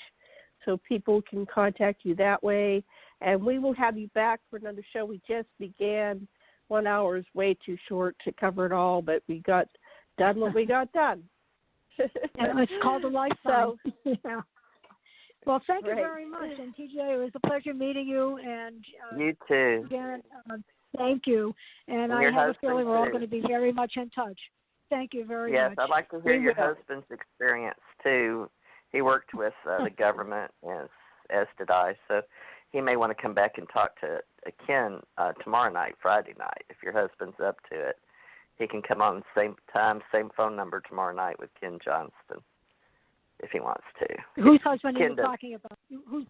so people can contact you that way. And we will have you back for another show. We just began. 1 hour is way too short to cover it all, but we got done what we got done. And it's called a lifetime. So, yeah. Well, thank you very much. And TJ, it was a pleasure meeting you. And you too. Janet, thank you. And I have a feeling we're all going to be very much in touch. Thank you very much. Yes, I'd like to hear your husband's experience too. He worked with the government, as did I. So he may want to come back and talk to Ken tomorrow night, Friday night. If your husband's up to it, he can come on the same time, same phone number tomorrow night with Ken Johnston, if he wants to. Whose husband are you talking about? Who's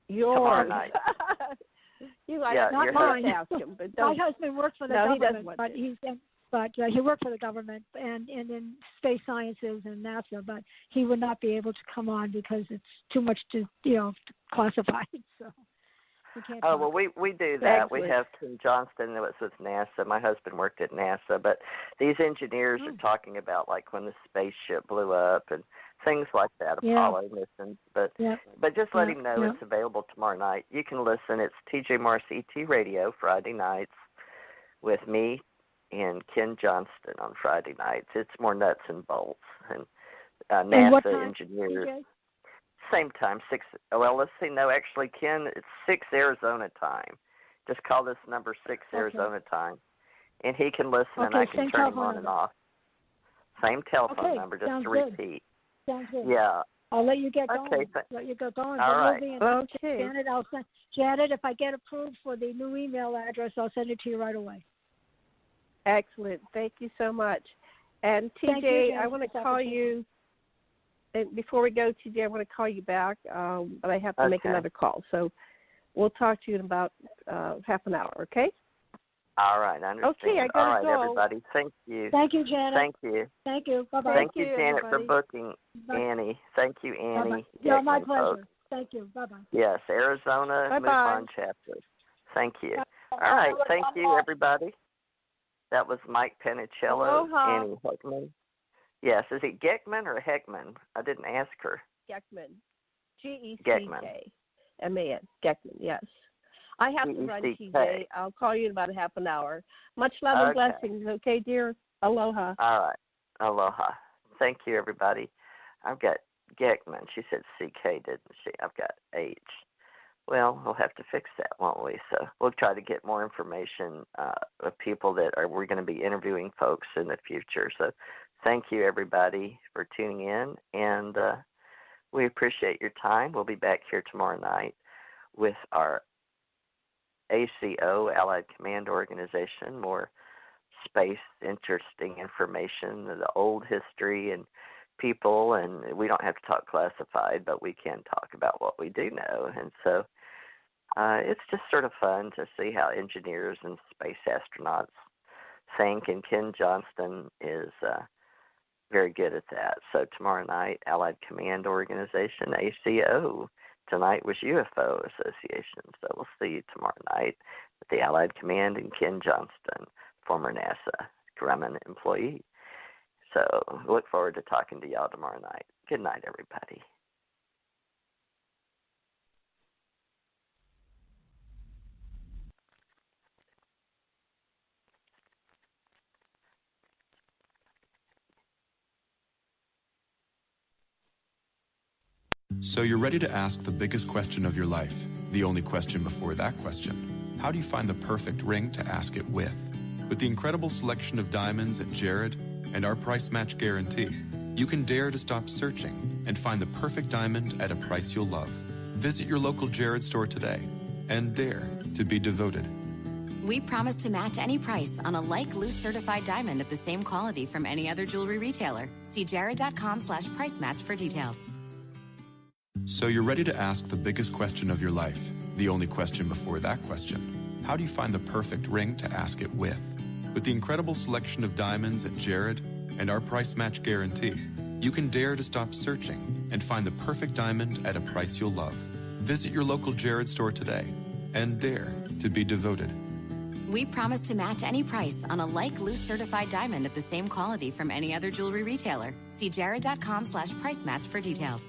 yours? Tomorrow night. Not mine. Ask him, but my husband works for the government, but he worked for the government and in space sciences and NASA, but he would not be able to come on because it's too much to classify. So we can't. Oh well, we do that. Excellent. We have Ken Johnston that was with NASA. My husband worked at NASA, but these engineers are talking about like when the spaceship blew up and things like that, Apollo missions. But just let him know it's available tomorrow night. You can listen. It's TJ Morris ET Radio Friday nights with me and Ken Johnston on Friday nights. It's more nuts and bolts and NASA engineers. TJ? Same time, 6. Well, let's see. No, actually, Ken, it's 6 Arizona time. Just call this number 6 Arizona time, and he can listen, and I can turn him on and off. Same telephone number, just to repeat. Sounds good. Yeah. I'll let you get going. Let you get going. All right. Janet, Janet, if I get approved for the new email address, I'll send it to you right away. Excellent. Thank you so much. And TJ, I want to call you. And before we go, TJ, I want to call you back, but I have to make another call. So we'll talk to you in about half an hour, okay? All right, I understand. Okay, I got to go. All right, everybody. Thank you. Thank you, Janet. Thank you. Thank you. Bye-bye. Thank you, Janet, for booking Annie. Thank you, Annie. Yeah, my pleasure. Folks. Thank you. Bye-bye. Yes, Arizona MUFON chapter. Thank you. All right, thank you, everybody. That was Mike Panicello, Aloha. Annie Heckman. Yes, is it Gechman or Heckman? I didn't ask her. Gechman. Gechman. G-E-C-K-M-A-N. Gechman, yes. I have to run, TJ. I'll call you in about a half an hour. Much love and blessings, okay, dear? Aloha. All right. Aloha. Thank you, everybody. I've got Gechman. She said C-K, didn't she? I've got H. Well, we'll have to fix that, won't we? So we'll try to get more information of people that we're going to be interviewing folks in the future. So thank you, everybody, for tuning in, and we appreciate your time. We'll be back here tomorrow night with our ACO, Allied Command Organization, more space, interesting information, the old history and people, and we don't have to talk classified, but we can talk about what we do know. And so it's just sort of fun to see how engineers and space astronauts think, and Ken Johnston is very good at that. So tomorrow night, Allied Command Organization, ACO. Tonight was UFO Association. So we'll see you tomorrow night with the Allied Command and Ken Johnston, former NASA Grumman employee. So look forward to talking to y'all tomorrow night. Good night, everybody. So you're ready to ask the biggest question of your life, the only question before that question. How do you find the perfect ring to ask it with? With the incredible selection of diamonds at Jared and our price match guarantee, you can dare to stop searching and find the perfect diamond at a price you'll love. Visit your local Jared store today and dare to be devoted. We promise to match any price on a like loose certified diamond of the same quality from any other jewelry retailer. See jared.com/price match for details. So you're ready to ask the biggest question of your life, the only question before that question. How do you find the perfect ring to ask it with? With the incredible selection of diamonds at Jared and our price match guarantee, you can dare to stop searching and find the perfect diamond at a price you'll love. Visit your local Jared store today and dare to be devoted. We promise to match any price on a like loose certified diamond of the same quality from any other jewelry retailer. See jared.com/price match for details.